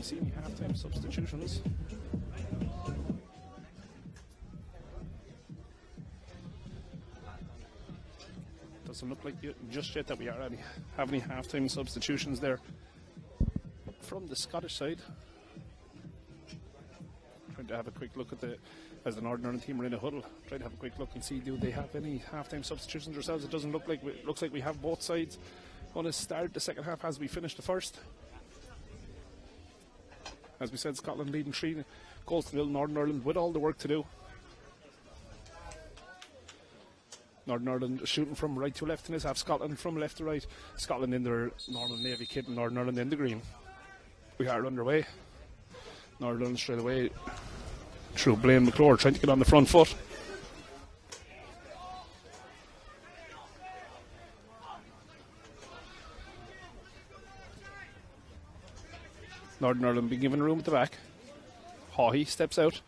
See any half-time substitutions. Doesn't look like just yet that we have any half-time substitutions there from the Scottish side. Trying to have a quick look at as the Northern Ireland team are in a huddle. Try to have a quick look and see, do they have any half-time substitutions themselves? It doesn't look like looks like we have both sides going to start the second half as we finish the first. As we said, Scotland leading 3 goals to 0. Northern Ireland with all the work to do. Northern Ireland shooting from right to left in this half. Scotland from left to right. Scotland in their normal navy kit and Northern Ireland in the green. We are underway. Northern Ireland straight away through Blaine McClure trying to get on the front foot. Northern Ireland being given room at the back. Haughey steps out.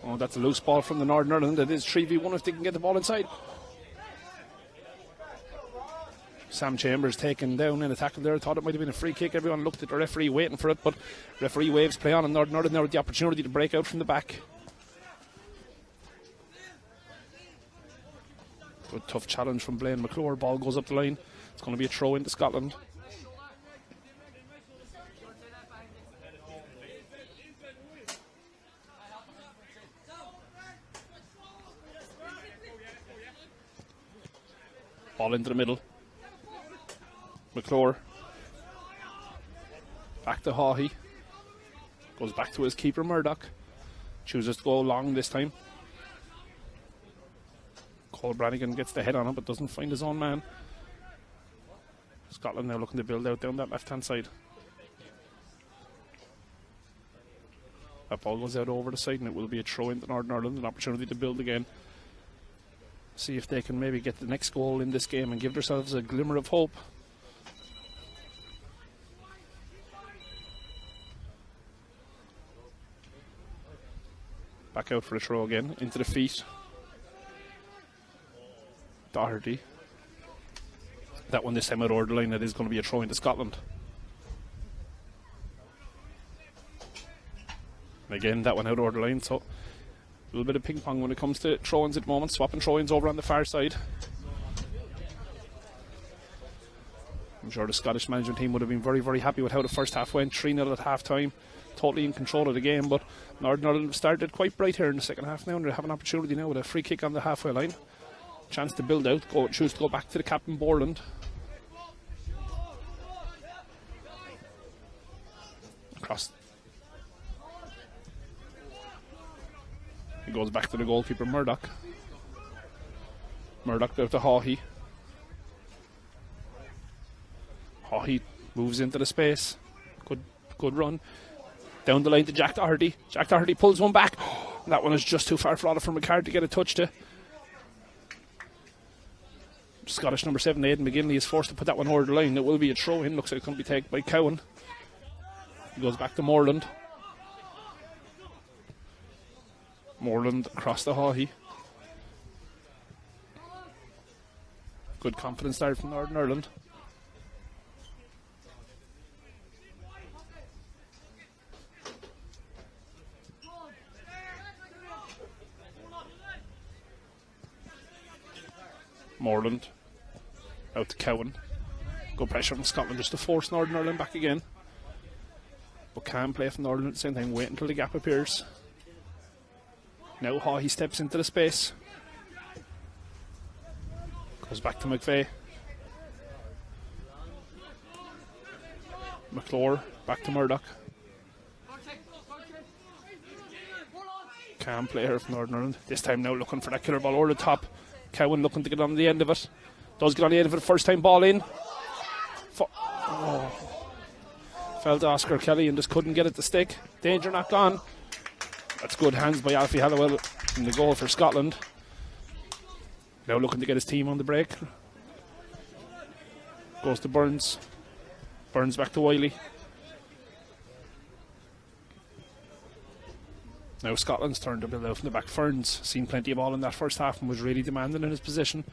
Oh, that's a loose ball from the Northern Ireland. It is 3v1 if they can get the ball inside. Sam Chambers taken down in a tackle there. I thought it might have been a free kick. Everyone looked at the referee waiting for it, but referee waves play on, and Northern Ireland now with the opportunity to break out from the back. Good tough challenge from Blaine McClure. Ball goes up the line. It's going to be a throw into Scotland. Ball into the middle. McClure. Back to Haughey. Goes back to his keeper Murdoch. Chooses to go long this time. Cole Brannigan gets the head on it but doesn't find his own man. Scotland now looking to build out down that left hand side. That ball goes out over the side and it will be a throw into Northern Ireland, an opportunity to build again. See if they can maybe get the next goal in this game and give themselves a glimmer of hope. Back out for a throw again, into the feet. Doherty. That one this time out over the line, that is going to be a throw into Scotland. And again, that one out over the line, so a little bit of ping pong when it comes to throw-ins at the moment. Swapping throw-ins over on the far side. I'm sure the Scottish management team would have been very, very happy with how the first half went. 3-0 at half time. Totally in control of the game, but Northern Ireland started quite bright here in the second half now, and they have an opportunity now with a free kick on the halfway line. Chance to build out, choose to go back to the captain Borland. Across. He goes back to the goalkeeper Murdoch. Murdoch out to Haughey. Haughey moves into the space. Good run. Down the line to Jack Doherty. Jack Doherty pulls one back. That one is just too far for McCarthy to get a touch to. Scottish number 7, Aidan McGinley, is forced to put that one over the line. It will be a throw in. Looks like it's going to be taken by Cowan. He goes back to Moreland. Moreland across the Haughey. Good confidence start from Northern Ireland. Moreland out to Cowan. Good pressure from Scotland just to force Northern Ireland back again. But can play from Northern at the same time. Wait until the gap appears. Now Haughey steps into the space. Goes back to McVeigh. McClure back to Murdoch. Can play her from Northern Ireland. This time now looking for that killer ball over the top. Cowan looking to get on the end of it. Does get on the end of it. First time ball in. Fell to Oscar Kelly and just couldn't get it to stick. Danger not gone. That's good hands by Alfie Halliwell in the goal for Scotland. Now looking to get his team on the break. Goes to Burns. Burns back to Wiley. Now Scotland's turn to build out from the back. Ferns seen plenty of ball in that first half and was really demanding in his position.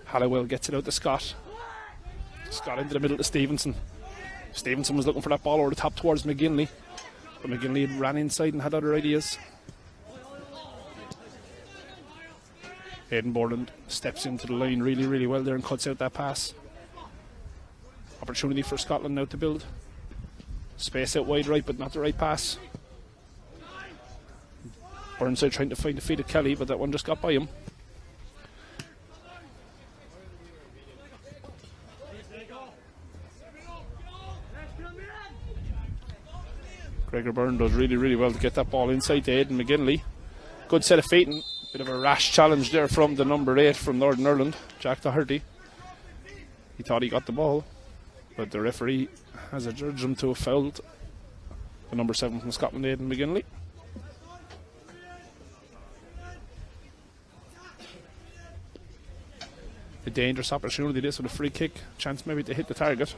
Halliwell gets it out to Scott. Scott into the middle to Stevenson. Stevenson was looking for that ball over the top towards McGinley. But McGinley ran inside and had other ideas. Aidan Borland steps into the line really, really well there and cuts out that pass. Opportunity for Scotland now to build. Space out wide right, but not the right pass. Burnside trying to find the feet of Kelly, but that one just got by him. Gregor Byrne does really, really well to get that ball inside to Aidan McGinley. Good set of feet and bit of a rash challenge there from the number 8 from Northern Ireland, Jack Doherty. He thought he got the ball, but the referee has adjudged him to have fouled the number 7 from Scotland, Aidan McGinley. A dangerous opportunity this with a free kick, chance maybe to hit the target.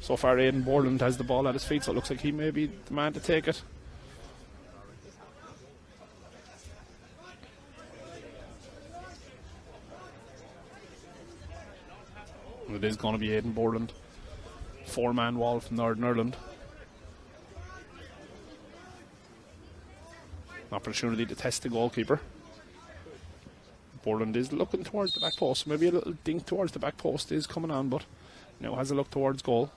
So far Aidan Borland has the ball at his feet, so it looks like he may be the man to take it. And it is going to be Aidan Borland. 4-man wall from Northern Ireland. An opportunity to test the goalkeeper. Borland is looking towards the back post. Maybe a little dink towards the back post is coming on, but now has a look towards goal.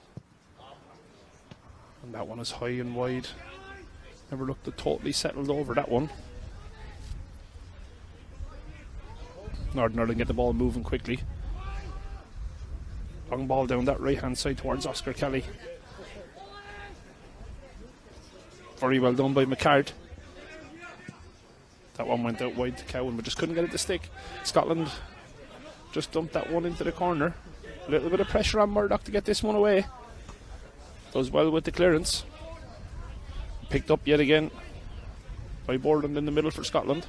And that one is high and wide. Never looked totally settled over that one. Northern Ireland get the ball moving quickly. Long ball down that right hand side towards Oscar Kelly. Very well done by McCart. That one went out wide to Cowan, but just couldn't get it to stick. Scotland just dumped that one into the corner. A little bit of pressure on Murdoch to get this one away. Does well with the clearance. Picked up yet again by Borland in the middle for Scotland.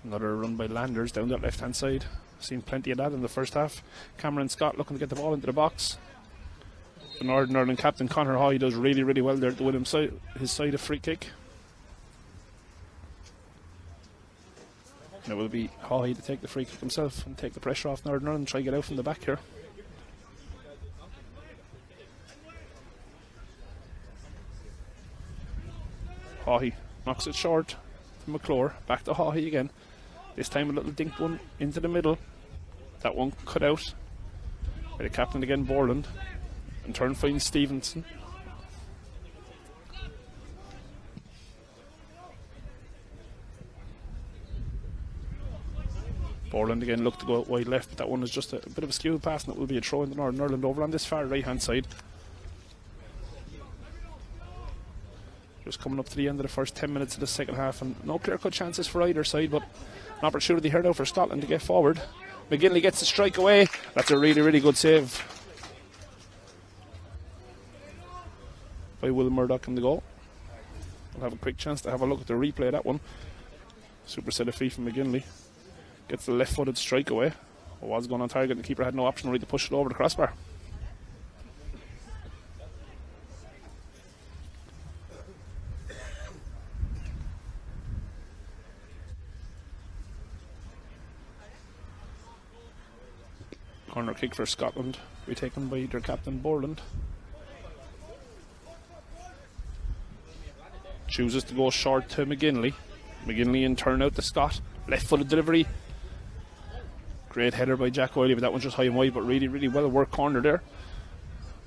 Another run by Landers down that left hand side. Seen plenty of that in the first half. Cameron Scott looking to get the ball into the box. The Northern Ireland captain Conor Haughey does really, really well there to win his side a free kick. It will be Haughey to take the free kick himself and take the pressure off Northern Ireland and try to get out from the back here. Haughey knocks it short to McClure. Back to Haughey again. This time a little dink one into the middle. That one cut out by the captain again, Borland. In turn finds Stevenson. Borland again looked to go out wide left, but that one is just a bit of a skewed pass, and it will be a throw into Northern Ireland over on this far right hand side. Just coming up to the end of the first 10 minutes of the second half, and no clear cut chances for either side, but an opportunity here now for Scotland to get forward. McGinley gets the strike away. That's a really, really good save by Will Murdoch in the goal. We'll have a quick chance to have a look at the replay of that one. Super set of feet from McGinley. Gets the left footed strike away It was going on target. The keeper had no option really to push it over the crossbar. Corner kick for Scotland, be taken by their captain Borland. Chooses to go short to McGinley. McGinley in turn out to Scott. Left footed delivery. Great header by Jack Oiley, but that one's just high and wide, but really, really well worked corner there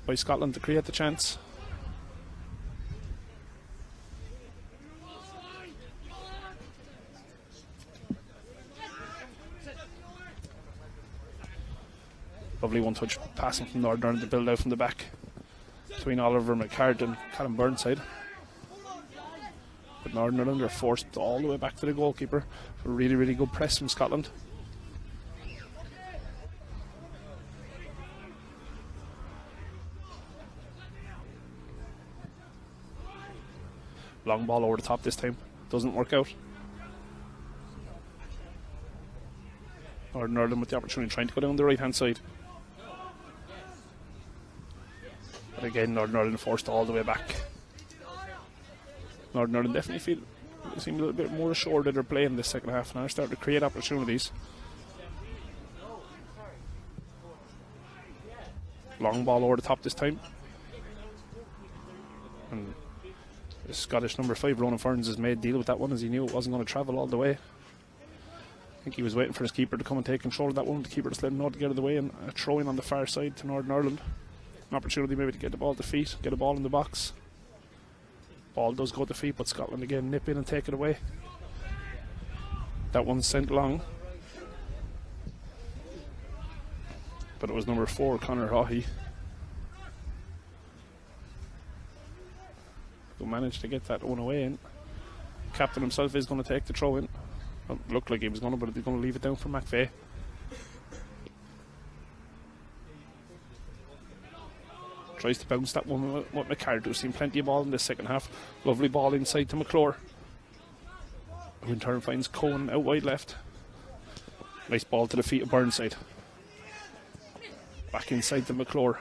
by Scotland to create the chance. Lovely one-touch passing from Northern Ireland to build out from the back between Oliver McCart and Callum Burnside. But Northern Ireland are forced all the way back to the goalkeeper. A really, really good press from Scotland. Long ball over the top this time. Doesn't work out. Northern Ireland with the opportunity trying to go down the right hand side. But again, Northern Ireland forced all the way back. Northern Ireland definitely seem a little bit more assured that they're playing this second half and are starting to create opportunities. Long ball over the top this time. And the Scottish number 5, Ronan Ferns, has made deal with that one as he knew it wasn't going to travel all the way. I think he was waiting for his keeper to come and take control of that one. The keeper just let him know to get out of the way, and a throw in on the far side to Northern Ireland. An opportunity maybe to get the ball to feet, get a ball in the box. Ball does go to feet, but Scotland again nip in and take it away. That one's sent long. But it was number 4, Conor Haughey, who managed to get that one away in. Captain himself is going to take the throw in. Well, looked like he was going to, but he's going to leave it down for McVeigh. Tries to bounce that one with McCart, who's seen plenty of ball in the second half. Lovely ball inside to McClure, who in turn finds Cohen out wide left. Nice ball to the feet of Burnside. Back inside to McClure.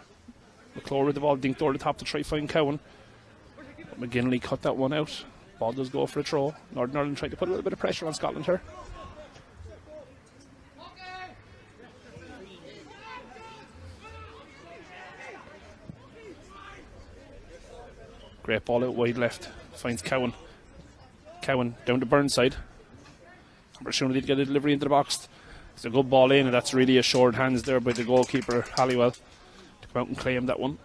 McClure with the ball dinked over the top to try to find Cowan. But McGinley cut that one out. Ball does go for a throw. Northern Ireland trying to put a little bit of pressure on Scotland here. Great ball out wide left. Finds Cowan. Cowan down to Burnside. Opportunity to get a delivery into the box. It's a good ball in, and that's really assured hands there by the goalkeeper, Halliwell, to come out and claim that one.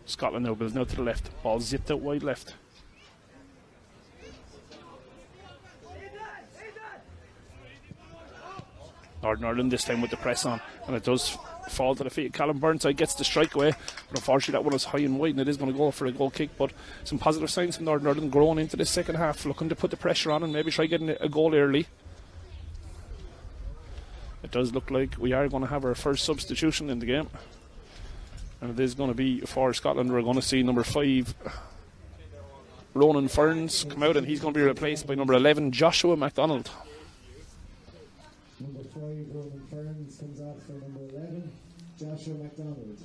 Scotland now builds now to the left. Ball zipped out wide left. Northern Ireland this time with the press on, and it does fall to the feet. Callum Burnside gets the strike away, but unfortunately that one is high and wide, and it is going to go for a goal kick. But some positive signs from Northern Ireland growing into the second half, looking to put the pressure on and maybe try getting a goal early. It does look like we are going to have our first substitution in the game, and it is going to be for Scotland. We're going to see number 5, Ronan Ferns, come out, and he's going to be replaced by number 11, Joshua MacDonald.
Number 5, Gruan Park, comes out for number 11, Joshua MacDonald.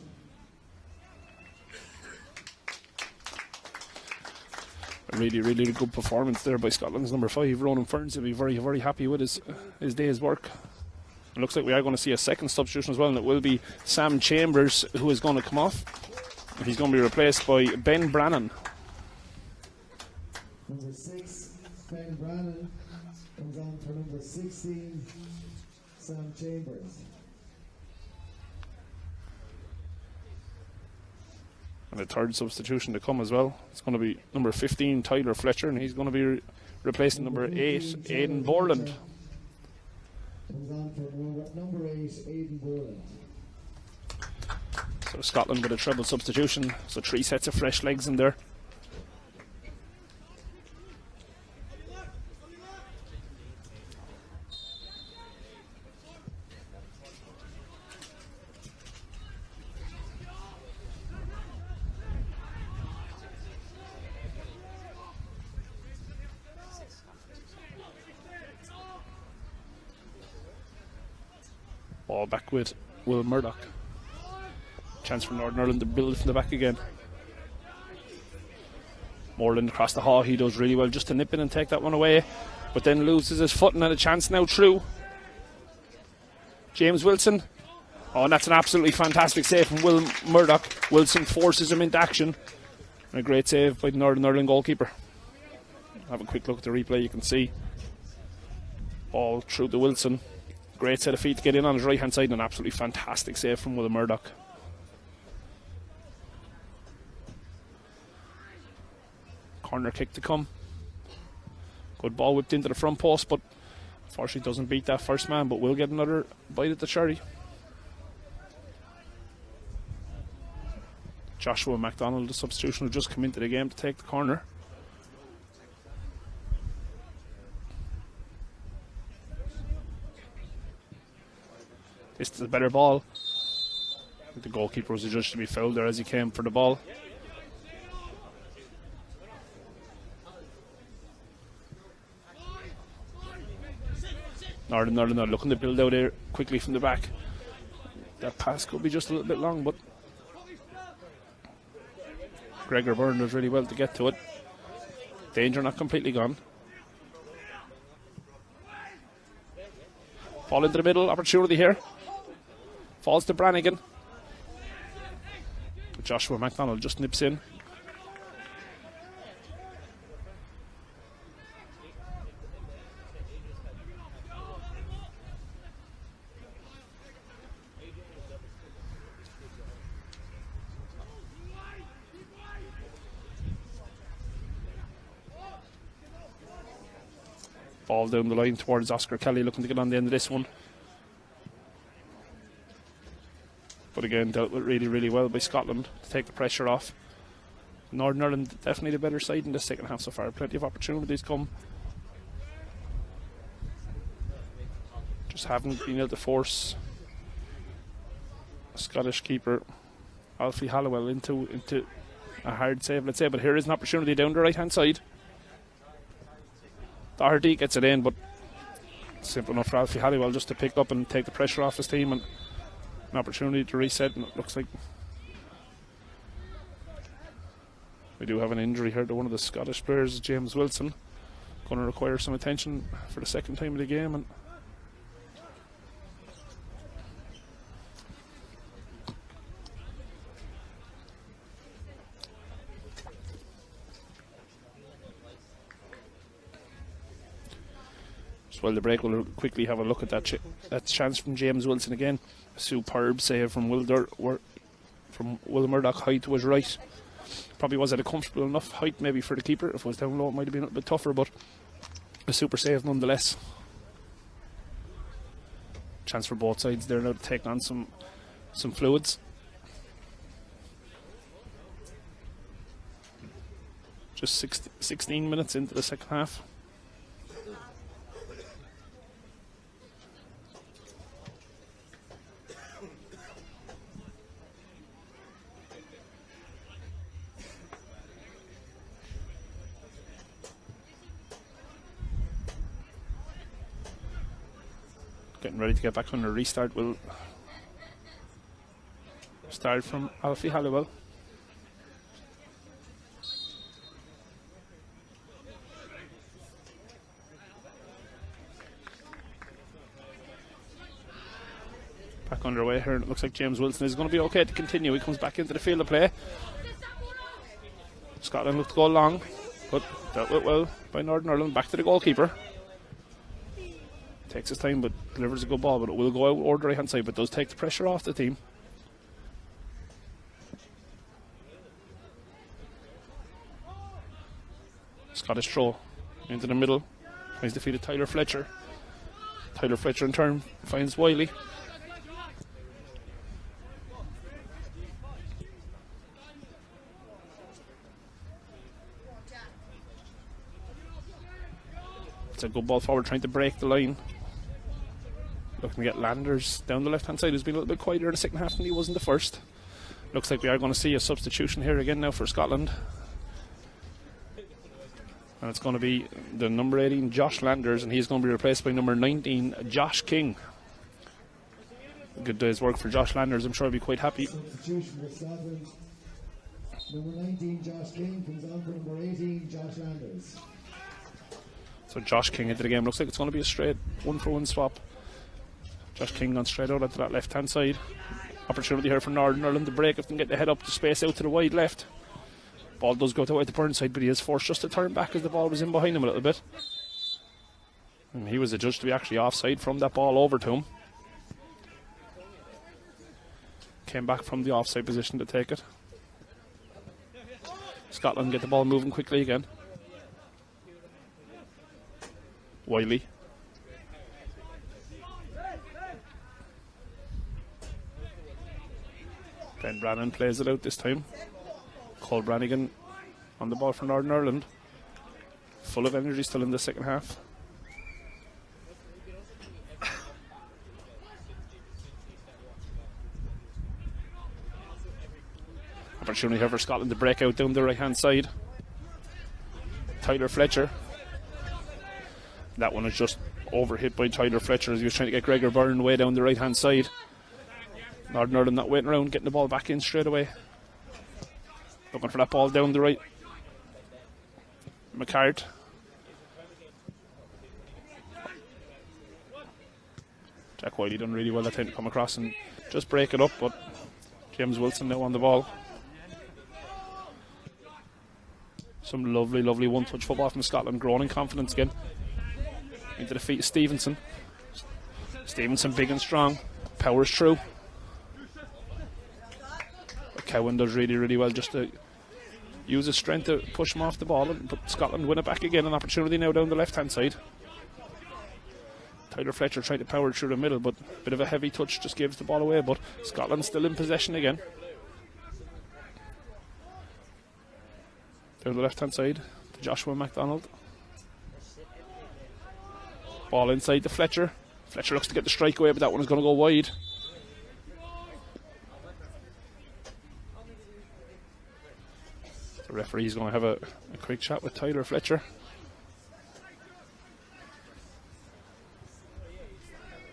A really, really good performance there by Scotland's number 5, Ronan Ferns. He'll be very, very happy with his day's work. It looks like we are going to see a second substitution as well, and it will be Sam Chambers who is going to come off. He's going to be replaced by Ben Brannan.
Number 6, Ben Brannan, comes on for number 16, Sam Chambers.
And the third substitution to come as well. It's going to be number 15, Tyler Fletcher, and he's going to be replacing number 8, Aidan Borland.
Comes on for number 8, Aidan Borland.
So Scotland with a treble substitution, so 3 sets of fresh legs in there. Ball back with Will Murdoch. Chance for Northern Ireland to build from the back again. Moreland across the hall. He does really well just to nip in and take that one away, but then loses his footing, and a chance now through. James Wilson. Oh, and that's an absolutely fantastic save from Will Murdoch. Wilson forces him into action. And a great save by the Northern Ireland goalkeeper. Have a quick look at the replay, you can see. Ball through to Wilson. Great set of feet to get in on his right hand side, and an absolutely fantastic save from Will Murdoch. Corner kick to come. Good ball whipped into the front post, but unfortunately doesn't beat that first man, but will get another bite at the cherry. Joshua MacDonald, the substitution, will just come into the game to take the corner. This is a better ball. The goalkeeper was adjudged to be fouled there as he came for the ball. Northern Ireland looking to build out there quickly from the back. That pass could be just a little bit long, but Gregor Byrne does really well to get to it. Danger not completely gone. Ball into the middle, opportunity here. Falls to Brannigan. Joshua MacDonald just nips in. Ball down the line towards Oscar Kelly, looking to get on the end of this one. But again, dealt with really, really well by Scotland to take the pressure off. Northern Ireland definitely the better side in the second half so far. Plenty of opportunities come. Just haven't been able to force a Scottish keeper, Alfie Halliwell, into a hard save, let's say. But here is an opportunity down the right hand side. Doherty gets it in, but simple enough for Alfie Halliwell just to pick up and take the pressure off his team, and an opportunity to reset. And it looks like we do have an injury here to one of the Scottish players, James Wilson. Going to require some attention for the second time of the game. And well, the break will quickly have a look at that chance from James Wilson again. A superb save from Will Murdoch, height to his right. Probably was at a comfortable enough height maybe for the keeper. If it was down low it might have been a bit tougher, but a super save nonetheless. Chance for both sides there now to take on some fluids. Just 16 minutes into the second half. Getting ready to get back on the restart. Will start from Alfie Halliwell. Back underway here, and it looks like James Wilson is going to be okay to continue. He comes back into the field of play. Scotland looked to go long, but dealt with well by Northern Ireland. Back to the goalkeeper. Takes his time but delivers a good ball, but it will go out over the right hand side, but does take the pressure off the team. Scottish throw into the middle. Finds defeated Tyler Fletcher. Tyler Fletcher in turn finds Wiley. It's a good ball forward, trying to break the line. Looking to get Landers down the left hand side, who's been a little bit quieter in the second half than he was in the first. Looks like we are going to see a substitution here again now for Scotland. And it's going to be the number 18 Josh Landers, and he's going to be replaced by number 19 Josh King. A good day's work for Josh Landers. I'm sure he'll be quite happy.
Substitution for Scotland. Number 19, Josh King, comes on for number 18, Josh Landers.
So Josh King into the game. Looks like it's going to be a straight 1-for-1 swap. Josh King gone straight out onto that left-hand side. Opportunity here for Northern Ireland to break if they can get the head up to space out to the wide left. Ball does go to the Burn side, but he is forced just to turn back as the ball was in behind him a little bit. And he was adjudged to be actually offside from that ball over to him. Came back from the offside position to take it. Scotland get the ball moving quickly again. Wiley. Ben Brannan plays it out this time. Cole Brannigan on the ball for Northern Ireland. Full of energy still in the second half. Opportunity here for Scotland to break out down the right hand side. Tyler Fletcher. That one is just overhit by Tyler Fletcher as he was trying to get Gregor Byrne way down the right hand side. Northern Ireland not waiting around, getting the ball back in straight away. Looking for that ball down the right. McCart. Jack Wiley done really well that time to come across and just break it up, but James Wilson now on the ball. Some lovely, lovely one-touch football from Scotland, growing in confidence again. Into the feet of Stevenson. Stevenson big and strong, powers through. But Cowan does really, really well just to use his strength to push him off the ball, and but Scotland win it back again. An opportunity now down the left-hand side. Tyler Fletcher tried to power through the middle, but a bit of a heavy touch just gives the ball away, but Scotland still in possession again. Down the left-hand side to Joshua MacDonald. Ball inside to Fletcher. Fletcher looks to get the strike away, but that one is going to go wide. The referee is going to have a quick chat with Tyler Fletcher.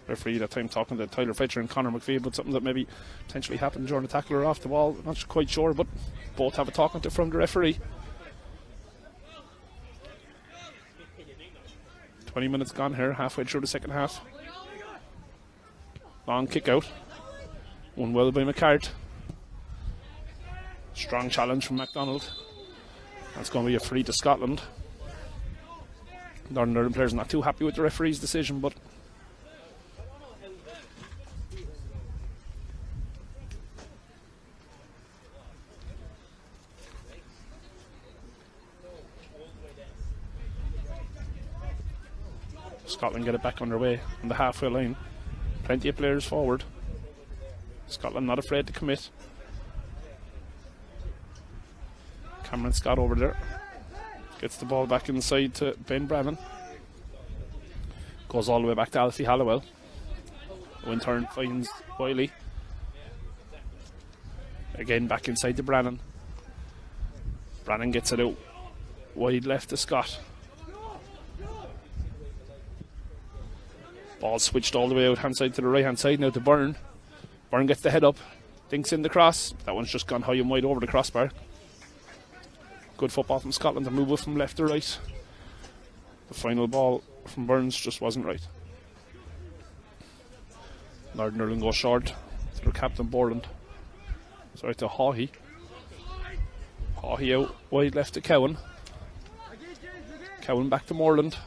Referee that time talking to Tyler Fletcher and Conor McPhee about something that maybe potentially happened during the tackle or off the ball. Not quite sure, but both have a talking to from the referee. 20 minutes gone here, halfway through the second half. Long kick out. Won well by McCart. Strong challenge from MacDonald. That's going to be a free to Scotland. Northern Ireland players not too happy with the referee's decision, but Scotland get it back underway on the halfway line. Plenty of players forward. Scotland not afraid to commit. Cameron Scott over there. Gets the ball back inside to Ben Brannan. Goes all the way back to Alfie Halliwell. Win turn finds Wiley. Again back inside to Brannan. Brannan gets it out wide left to Scott. Ball switched all the way out hand side to the right hand side now to Byrne. Byrne gets the head up, dinks in the cross. That one's just gone high and wide over the crossbar. Good football from Scotland to move it from left to right. The final ball from Burns just wasn't right. Northern Ireland goes short to their captain Borland. Sorry to Haughey. Haughey out wide left to Cowan. Cowan back to Moreland.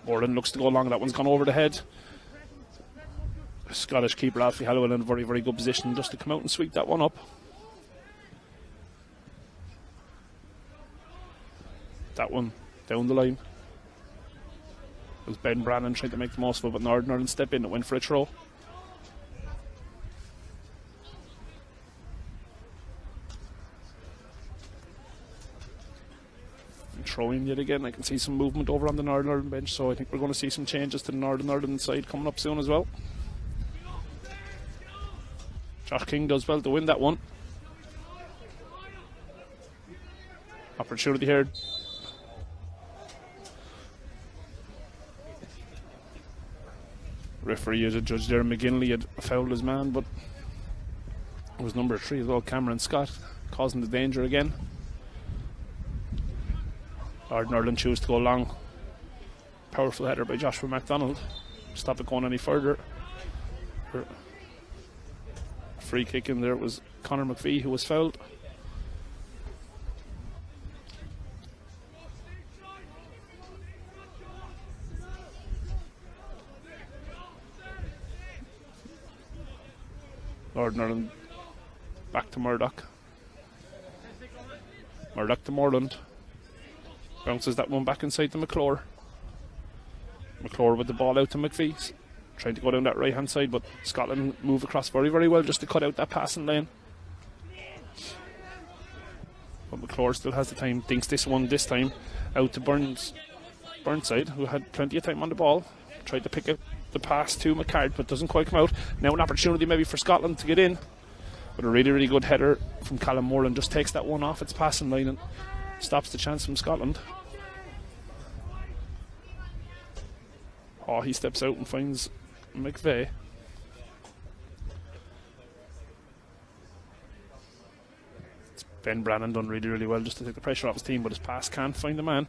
Moreland looks to go long. That one's gone over the head. Scottish keeper Alfie Halliwell in a very, very good position just to come out and sweep that one up. That one down the line. It was Ben Brannan trying to make the most of it, but Northern Ireland step in and went for a throw. Throwing yet again. I can see some movement over on the Northern Ireland bench, so I think we're going to see some changes to the Northern Ireland side coming up soon as well. Josh King does well to win that one. Opportunity here. Referee as a judge there, McGinley, had fouled his man, but it was number 3 as well, Cameron Scott, causing the danger again. Northern Ireland choose to go long. Powerful header by Joshua MacDonald. Stop it going any further. Free kick in there, it was Conor McPhee who was fouled. Northern Ireland back to Murdoch. Murdoch to Moreland. Bounces that one back inside to McClure. McClure with the ball out to McPhee. Trying to go down that right hand side, but Scotland move across very, very well just to cut out that passing lane. But McClure still has the time, thinks this one this time out to Burnside, who had plenty of time on the ball. Tried to pick up the pass to McCart, but doesn't quite come out. Now an opportunity maybe for Scotland to get in. But a really, really good header from Callum Moreland just takes that one off its passing line and stops the chance from Scotland. Oh, he steps out and finds McVeigh. It's Ben Brannan done really, really well just to take the pressure off his team, but his pass can't find the man.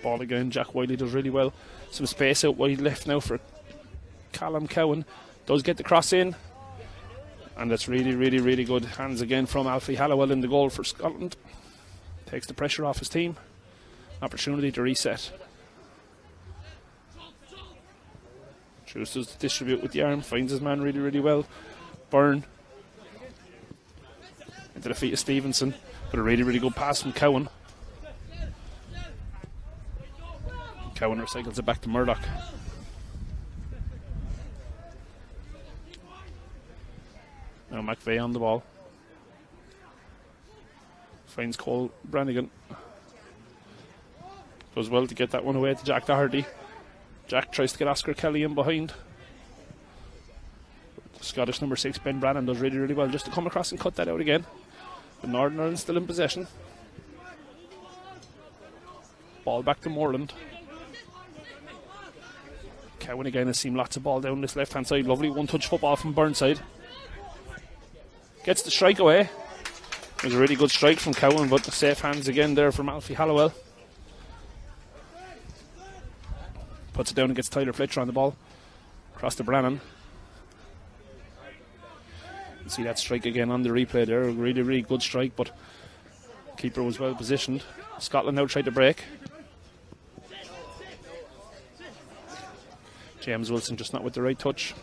Ball again, Jack Wiley does really well. Some space out wide left now for Callum Cowan. Does get the cross in, and that's really, really, really good hands again from Alfie Hallowell in the goal for Scotland. Takes the pressure off his team. Opportunity to reset. Chooses to distribute with the arm, finds his man really, really well. Byrne into the feet of Stevenson, but a really, really good pass from Cowan. Cowan recycles it back to Murdoch. Now McVeigh on the ball. Finds Cole Brannigan. Does well to get that one away to Jack Doherty. Jack tries to get Oscar Kelly in behind. The Scottish number 6, Ben Brannan, does really, really well just to come across and cut that out again. But Northern Ireland still in possession. Ball back to Moreland. Cowan again has seen lots of ball down this left hand side. Lovely one-touch football from Burnside. Gets the strike away. It was a really good strike from Cowan, but the safe hands again there from Alfie Hallowell. Puts it down and gets Tyler Fletcher on the ball. Across to Brannan. You see that strike again on the replay there. A really, really good strike, but keeper was well positioned. Scotland now tried to break. James Wilson just not with the right touch.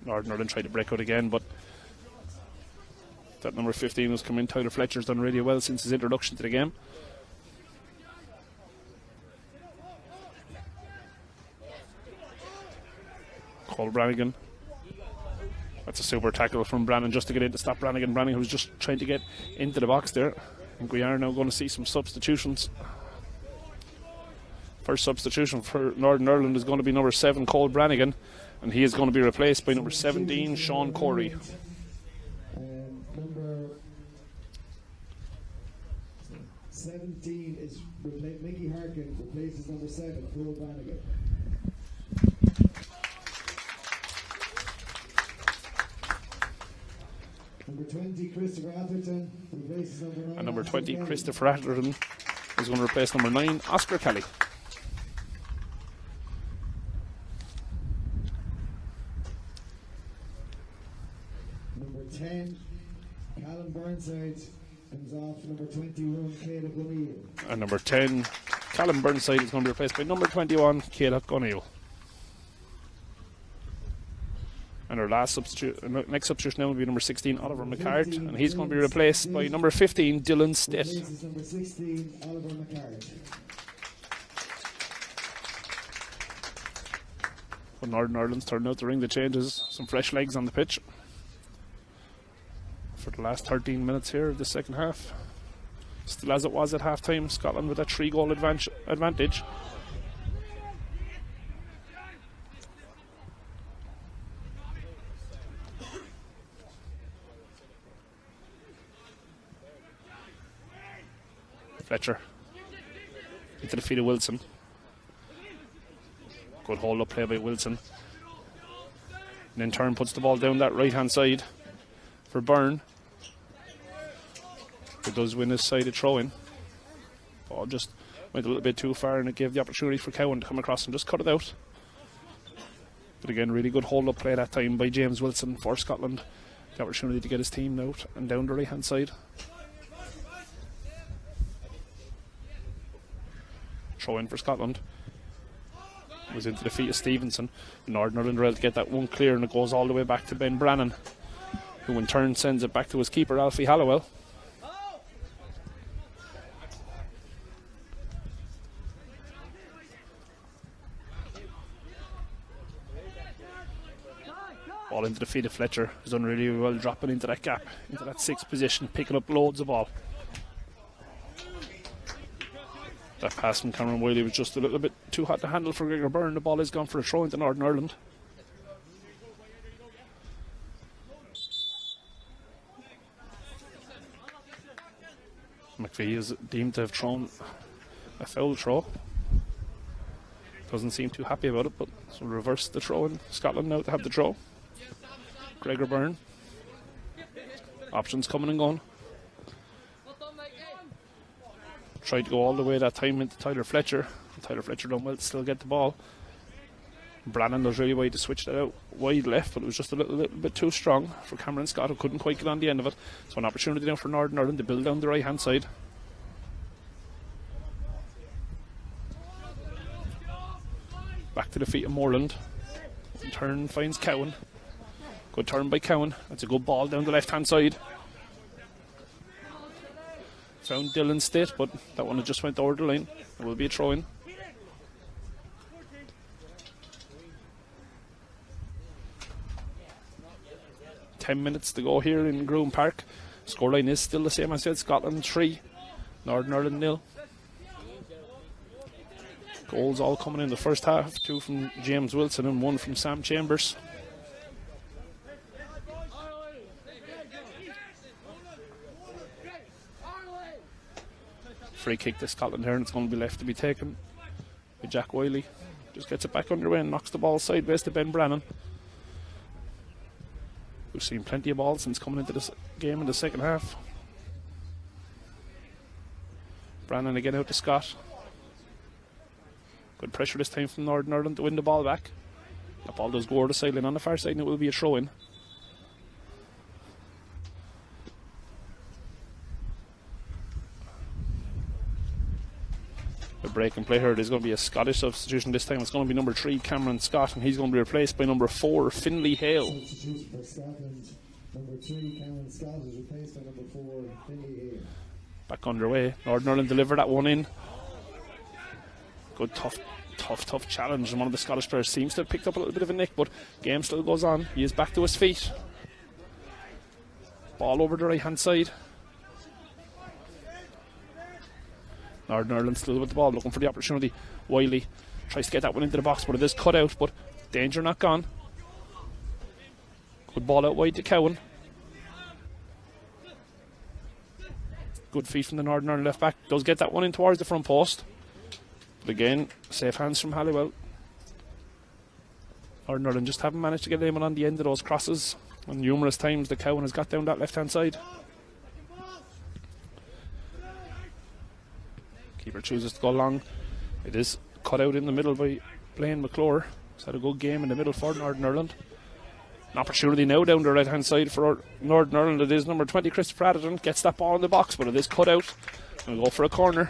Northern Ireland tried to break out again, but that number 15 was coming. Tyler Fletcher's done really well since his introduction to the game. Cole Brannigan. That's a super tackle from Brannan just to get in to stop Brannigan. Brannigan was just trying to get into the box there. I think we are now going to see some substitutions. First substitution for Northern Ireland is going to be number 7, Cole Brannigan, and he is going to be replaced by number 17, Sean Corey.
Number 17 is Mickey Harkin, replaces number 7, Cole Brannigan. Number 20, Christopher Atherton, replaces number 9.
And number 20, Christopher Atherton, is going to replace number 9, Oscar Kelly.
Number 10, Callum Burnside, comes off number 21, Caleb O'Neill.
And number 10, Callum Burnside, is going to be replaced by number 21, Caleb O'Neill. And our last next substitution now will be number 16, Oliver McCart, and he's going to be replaced by number 15, Dylan Stitt.
Number 16, Oliver McCart.
But Northern Ireland's turning out the ring, the changes, some fresh legs on the pitch for the last 13 minutes here of the second half. Still as it was at half time, Scotland with a 3-goal advantage. Fletcher into the feet of Wilson. Good hold up play by Wilson. And in turn puts the ball down that right hand side for Byrne. It does win his side of throw-in. Ball just went a little bit too far, and it gave the opportunity for Cowan to come across and just cut it out. But again, really good hold up play that time by James Wilson for Scotland. The opportunity to get his team out and down the right hand side. Throw in for Scotland. It was into the feet of Stevenson. Northern Ireland were able to get that one clear, and it goes all the way back to Ben Brannan, who in turn sends it back to his keeper, Alfie Hallowell. Ball into the feet of Fletcher. He's done really well dropping into that gap, into that sixth position, picking up loads of ball. That pass from Cameron Wiley was just a little bit too hot to handle for Gregor Byrne. The ball is gone for a throw into Northern Ireland. McVie is deemed to have thrown a foul throw. Doesn't seem too happy about it, but so reverse the throw in Scotland now to have the throw. Gregor Byrne. Options coming and going. Tried to go all the way that time into Tyler Fletcher. Tyler Fletcher done well to still get the ball. Brannan does really well to switch that out wide left, but it was just a little bit too strong for Cameron Scott, who couldn't quite get on the end of it. So an opportunity now for Northern Ireland to build down the right hand side. Back to the feet of Moreland. Turn finds Cowan. Good turn by Cowan. That's a good ball down the left hand side. Found Dylan State, but that one just went over the line. It will be a throw in. .10 to go here in Gruan Park. Scoreline is still the same as I said. Scotland 3, Northern Ireland 0. Goals all coming in the first half. 2 from James Wilson and 1 from Sam Chambers. Free kick to Scotland here, and it's going to be left to be taken by Jack Wiley. Just gets it back underway and knocks the ball sideways to Ben Brannan, who's seen plenty of balls since coming into this game in the second half. Brannan again out to Scott. Good pressure this time from Northern Ireland to win the ball back. That ball does go over the sideline on the far side, and it will be a throw in. The break and play here, there's going to be a Scottish substitution this time. It's going to be number 3, Cameron Scott, and he's going to be replaced by number 4, Finlay Hale.
Substitution for Scotland. Number 3, Cameron Scott, is replaced by number 4, Finlay Hale.
Back underway. Northern Ireland deliver that one in. Good, tough challenge. And one of the Scottish players seems to have picked up a little bit of a nick, but game still goes on. He is back to his feet. Ball over the right hand side. Northern Ireland still with the ball, looking for the opportunity. Wiley tries to get that one into the box, but it is cut out, but danger not gone. Good ball out wide to Cowan. Good feet from the Northern Ireland left back. Does get that one in towards the front post. But again, safe hands from Halliwell. Northern Ireland just haven't managed to get anyone on the end of those crosses. And numerous times the Cowan has got down that left hand side. Keeper chooses to go long. It is cut out in the middle by Blaine McClure. He's had a good game in the middle for Northern Ireland. An opportunity now down the right hand side for Northern Ireland. It is number 20, Christopher Adderton. Gets that ball in the box, but it is cut out. We'll go for a corner.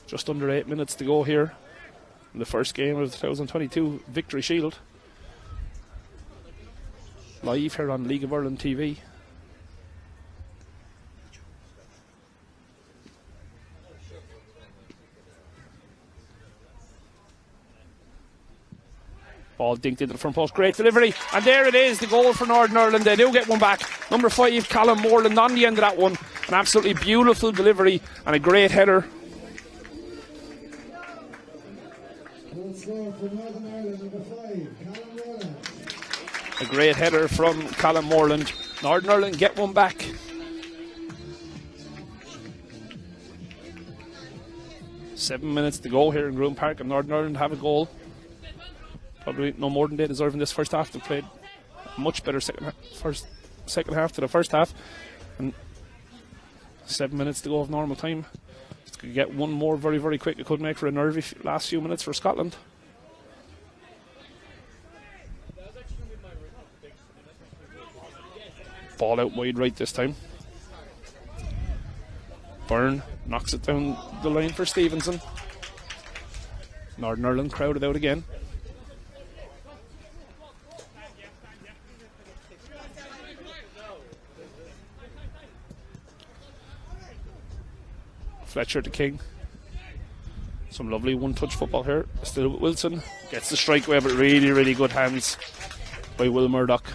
Just under 8 minutes to go here in the first game of the 2022 Victory Shield. Live here on League of Ireland TV. Ball dinked into the front post. Great delivery. And there it is, the goal for Northern Ireland. They do get one back. Number 5, Callum Moreland on the end of that one. An absolutely beautiful delivery and a great header.
Goal score for Northern Ireland, number 5, Callum Moreland.
A great header from Callum Moreland. Northern Ireland get one back. 7 minutes to go here in Gruan Park, and Northern Ireland have a goal. Probably no more than they deserve in this first half. They played a much better second half to the first half, and 7 minutes to go of normal time. Just could get one more very, very quick. It could make for a nervy last few minutes for Scotland. Ball out wide right this time. Byrne knocks it down the line for Stevenson. Northern Ireland crowded out again. Fletcher to King. Some lovely one-touch football here. Still with Wilson. Gets the strike away, but really, really good hands by Will Murdoch.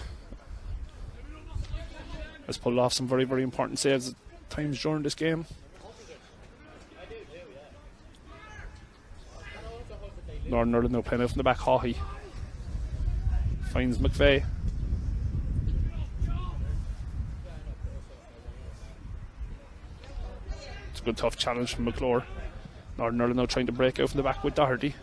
Has pulled off some very, very important saves at times during this game. Northern Ireland now playing out from the back. Haughey finds McVeigh. It's a good tough challenge from McClure. Northern Ireland now trying to break out from the back with Doherty.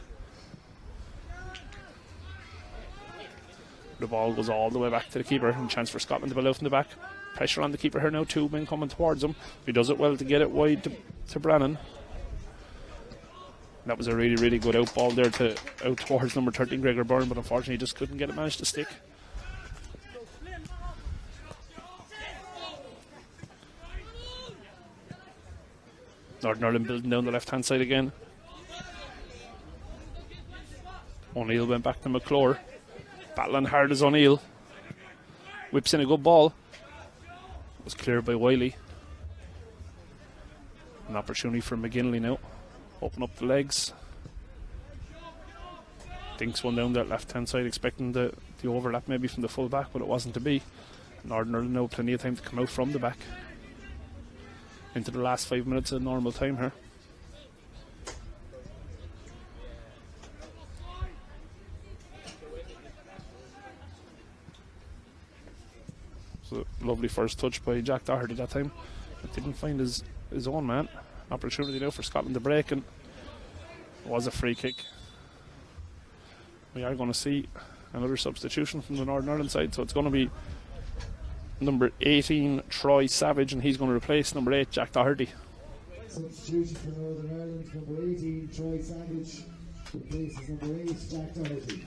The ball goes all the way back to the keeper, and chance for Scotland to build out from the back. Pressure on the keeper here now, 2 men coming towards him. He does it well to get it wide to Brannan. That was a really, really good out ball there out towards number 13, Gregor Byrne, but unfortunately he just couldn't get it managed to stick. Northern Ireland building down the left-hand side again. O'Neill went back to McClure. Battling hard as O'Neill. Whips in a good ball. Was cleared by Wiley. An opportunity for McGinley now. Open up the legs. Dinks one down that left-hand side, expecting the overlap maybe from the full back, but it wasn't to be. Northern Ireland now plenty of time to come out from the back. Into the last 5 minutes of normal time here. So lovely first touch by Jack Doherty that time. But didn't find his own man. Opportunity now for Scotland to break, and it was a free kick. We are going to see another substitution from the Northern Ireland side, so it's going to be number 18 Troy Savage, and he's going to replace number 8 Jack Doherty.
Substitution for Northern Ireland, number 18 Troy Savage replaces number 8 Jack Doherty.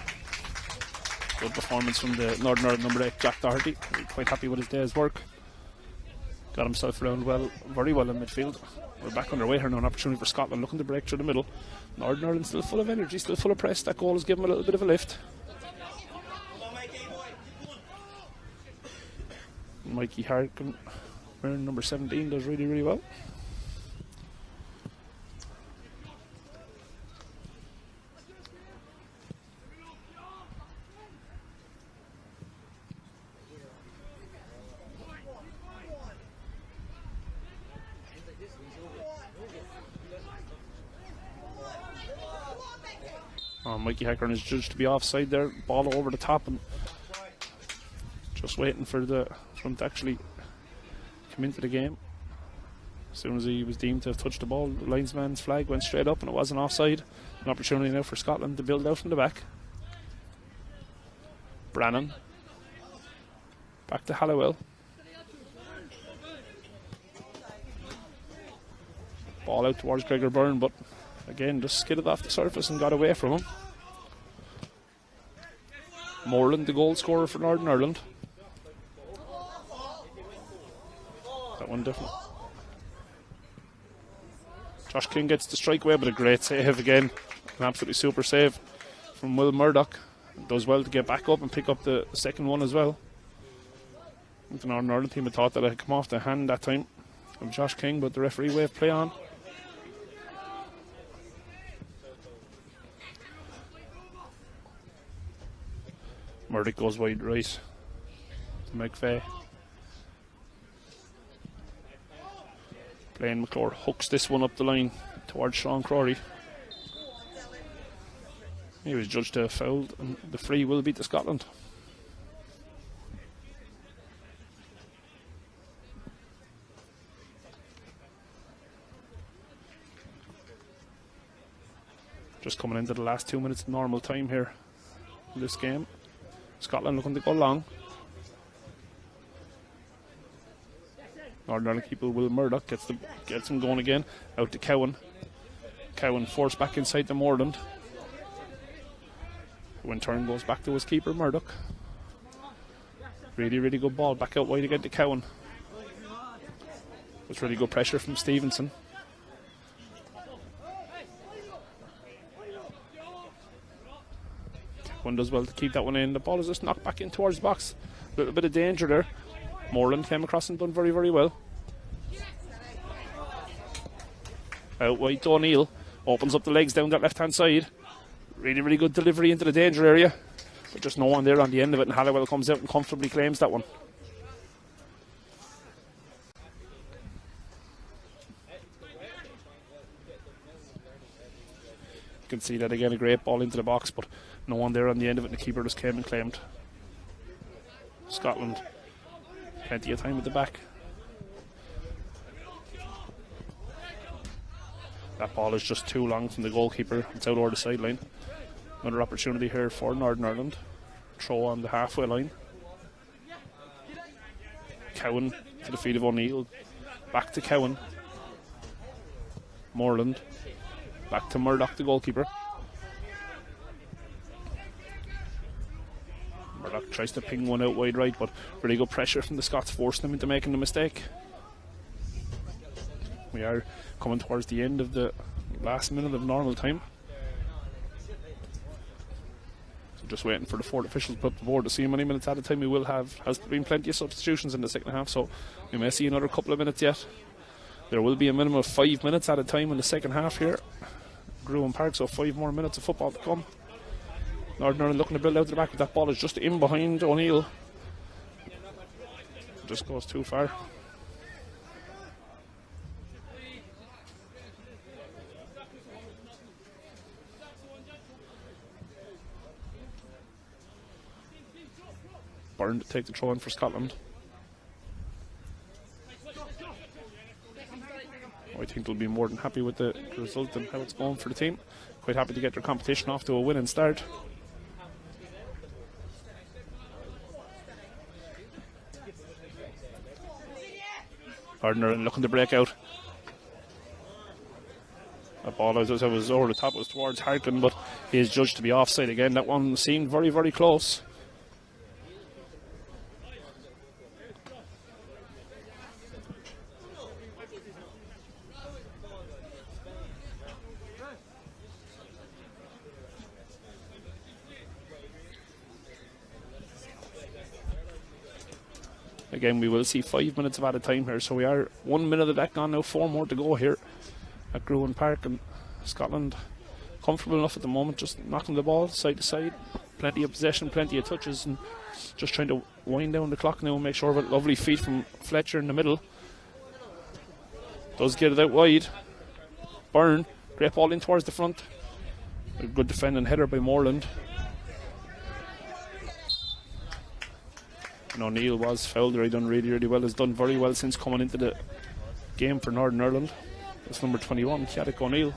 Good performance from the Northern Ireland number 8 Jack Doherty. Quite happy with his day's work. Got himself around very well in midfield. We're back underway here now. An opportunity for Scotland looking to break through the middle. Northern Ireland still full of energy, still full of press. That goal has given him a little bit of a lift. Mikey Harkin, wearing number 17, does really, really well. Mikey Harkin is judged to be offside there. Ball over the top, and just waiting for him to actually come into the game. As soon as he was deemed to have touched the ball, the linesman's flag went straight up and it wasn't offside. An opportunity now for Scotland to build out from the back. Brannan. Back to Halliwell. Ball out towards Gregor Byrne, but again just skidded off the surface and got away from him. Moreland, the goal scorer for Northern Ireland. That one different. Josh King gets the strike away, but a great save again. An absolutely super save from Will Murdoch. Does well to get back up and pick up the second one as well. The Northern Ireland team had thought that it had come off the hand that time of Josh King, but the referee waved play on. Murdoch goes wide right to McVeigh. Blaine McClure hooks this one up the line towards Sean Crowley. He was judged to have fouled, and the free will be to Scotland. Just coming into the last 2 minutes of normal time here in this game. Scotland looking to go long. Northern Ireland keeper Will Murdoch gets him going again. Out to Cowan. Cowan forced back inside to Moreland. When turn goes back to his keeper Murdoch. Really, really good ball. Back out wide again to Cowan. It's really good pressure from Stevenson. Cowan does well to keep that one in. The ball is just knocked back in towards the box. A little bit of danger there. Moreland came across and done very, very well. Out wide to O'Neill. Opens up the legs down that left-hand side. Really, really good delivery into the danger area. But just no one there on the end of it, and Halliwell comes out and comfortably claims that one. You can see that again, a great ball into the box, but no one there on the end of it, and the keeper just came and claimed. Scotland, plenty of time at the back. That ball is just too long from the goalkeeper. It's out over the sideline. Another opportunity here for Northern Ireland. Throw on the halfway line. Cowan to the feet of O'Neill. Back to Cowan. Moreland. Back to Murdoch, the goalkeeper. Murdoch tries to ping one out wide right, but really good pressure from the Scots, forcing them into making the mistake. We are coming towards the end of the last minute of normal time. So just waiting for the fourth official to put the board to see how many minutes at a time we will have. Has been plenty of substitutions in the second half, so we may see another couple of minutes yet. There will be a minimum of 5 minutes at a time in the second half here. Gruan Park, so 5 more minutes of football to come. Northern Ireland looking to build out to the back, but that ball is just in behind O'Neill. Just goes too far. Byrne to take the throw in for Scotland. I think they'll be more than happy with the result and how it's going for the team. Quite happy to get their competition off to a winning start. Gardner looking to break out. That ball as I was over the top, was towards Harkin, but he is judged to be offside again. That one seemed very, very close. Again, we will see 5 minutes of added time here, so we are 1 minute of that gone now, 4 more to go here at Gruan Park, and Scotland comfortable enough at the moment, just knocking the ball side to side, plenty of possession, plenty of touches, and just trying to wind down the clock now and make sure of it. Lovely feet from Fletcher in the middle. Does get it out wide. Byrne, great ball in towards the front. A good defending header by Moreland. And O'Neill was fouled there. He done really, really well. Has done very well since coming into the game for Northern Ireland. That's number 21, Ciaddic O'Neill.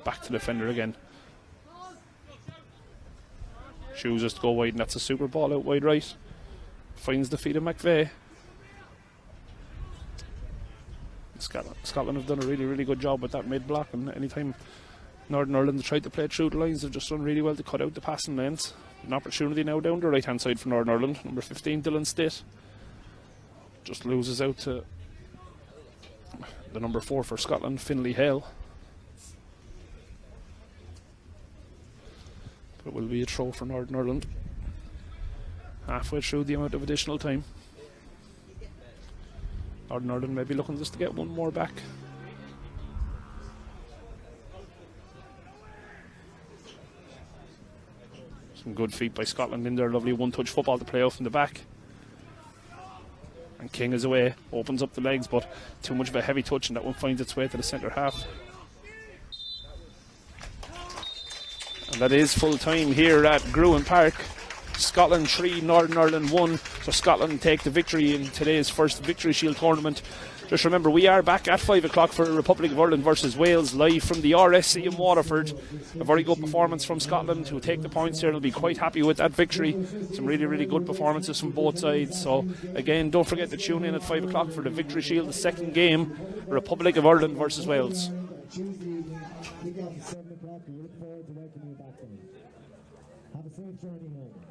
Back to the defender again. Chooses to go wide, and that's a super ball out wide right. Finds the feet of McVeigh. Scotland have done a really, really good job with that mid block, and anytime Northern Ireland tried to play through the lines, they've just done really well to cut out the passing lanes. An opportunity now down the right hand side for Northern Ireland. Number 15, Dylan Stitt, just loses out to the number 4 for Scotland, Finlay Hale. But it will be a throw for Northern Ireland. Halfway through the amount of additional time. Northern Ireland may be looking just to get one more back. Some good feet by Scotland in there. Lovely one-touch football to play out from the back. And King is away. Opens up the legs, but too much of a heavy touch, and that one finds its way to the centre half. And that is full time here at Gruan Park. Scotland 3, Northern Ireland 1. So Scotland take the victory in today's first Victory Shield tournament. Just remember, we are back at 5 o'clock for Republic of Ireland versus Wales, live from the RSC in Waterford. A very good performance from Scotland, who take the points here. They'll be quite happy with that victory. Some really, really good performances from both sides. So, again, don't forget to tune in at 5 o'clock for the Victory Shield, the second game, Republic of Ireland versus Wales.
Tuesday evening, kick off at 7 o'clock. We look forward to welcoming you back then. Have a safe journey home.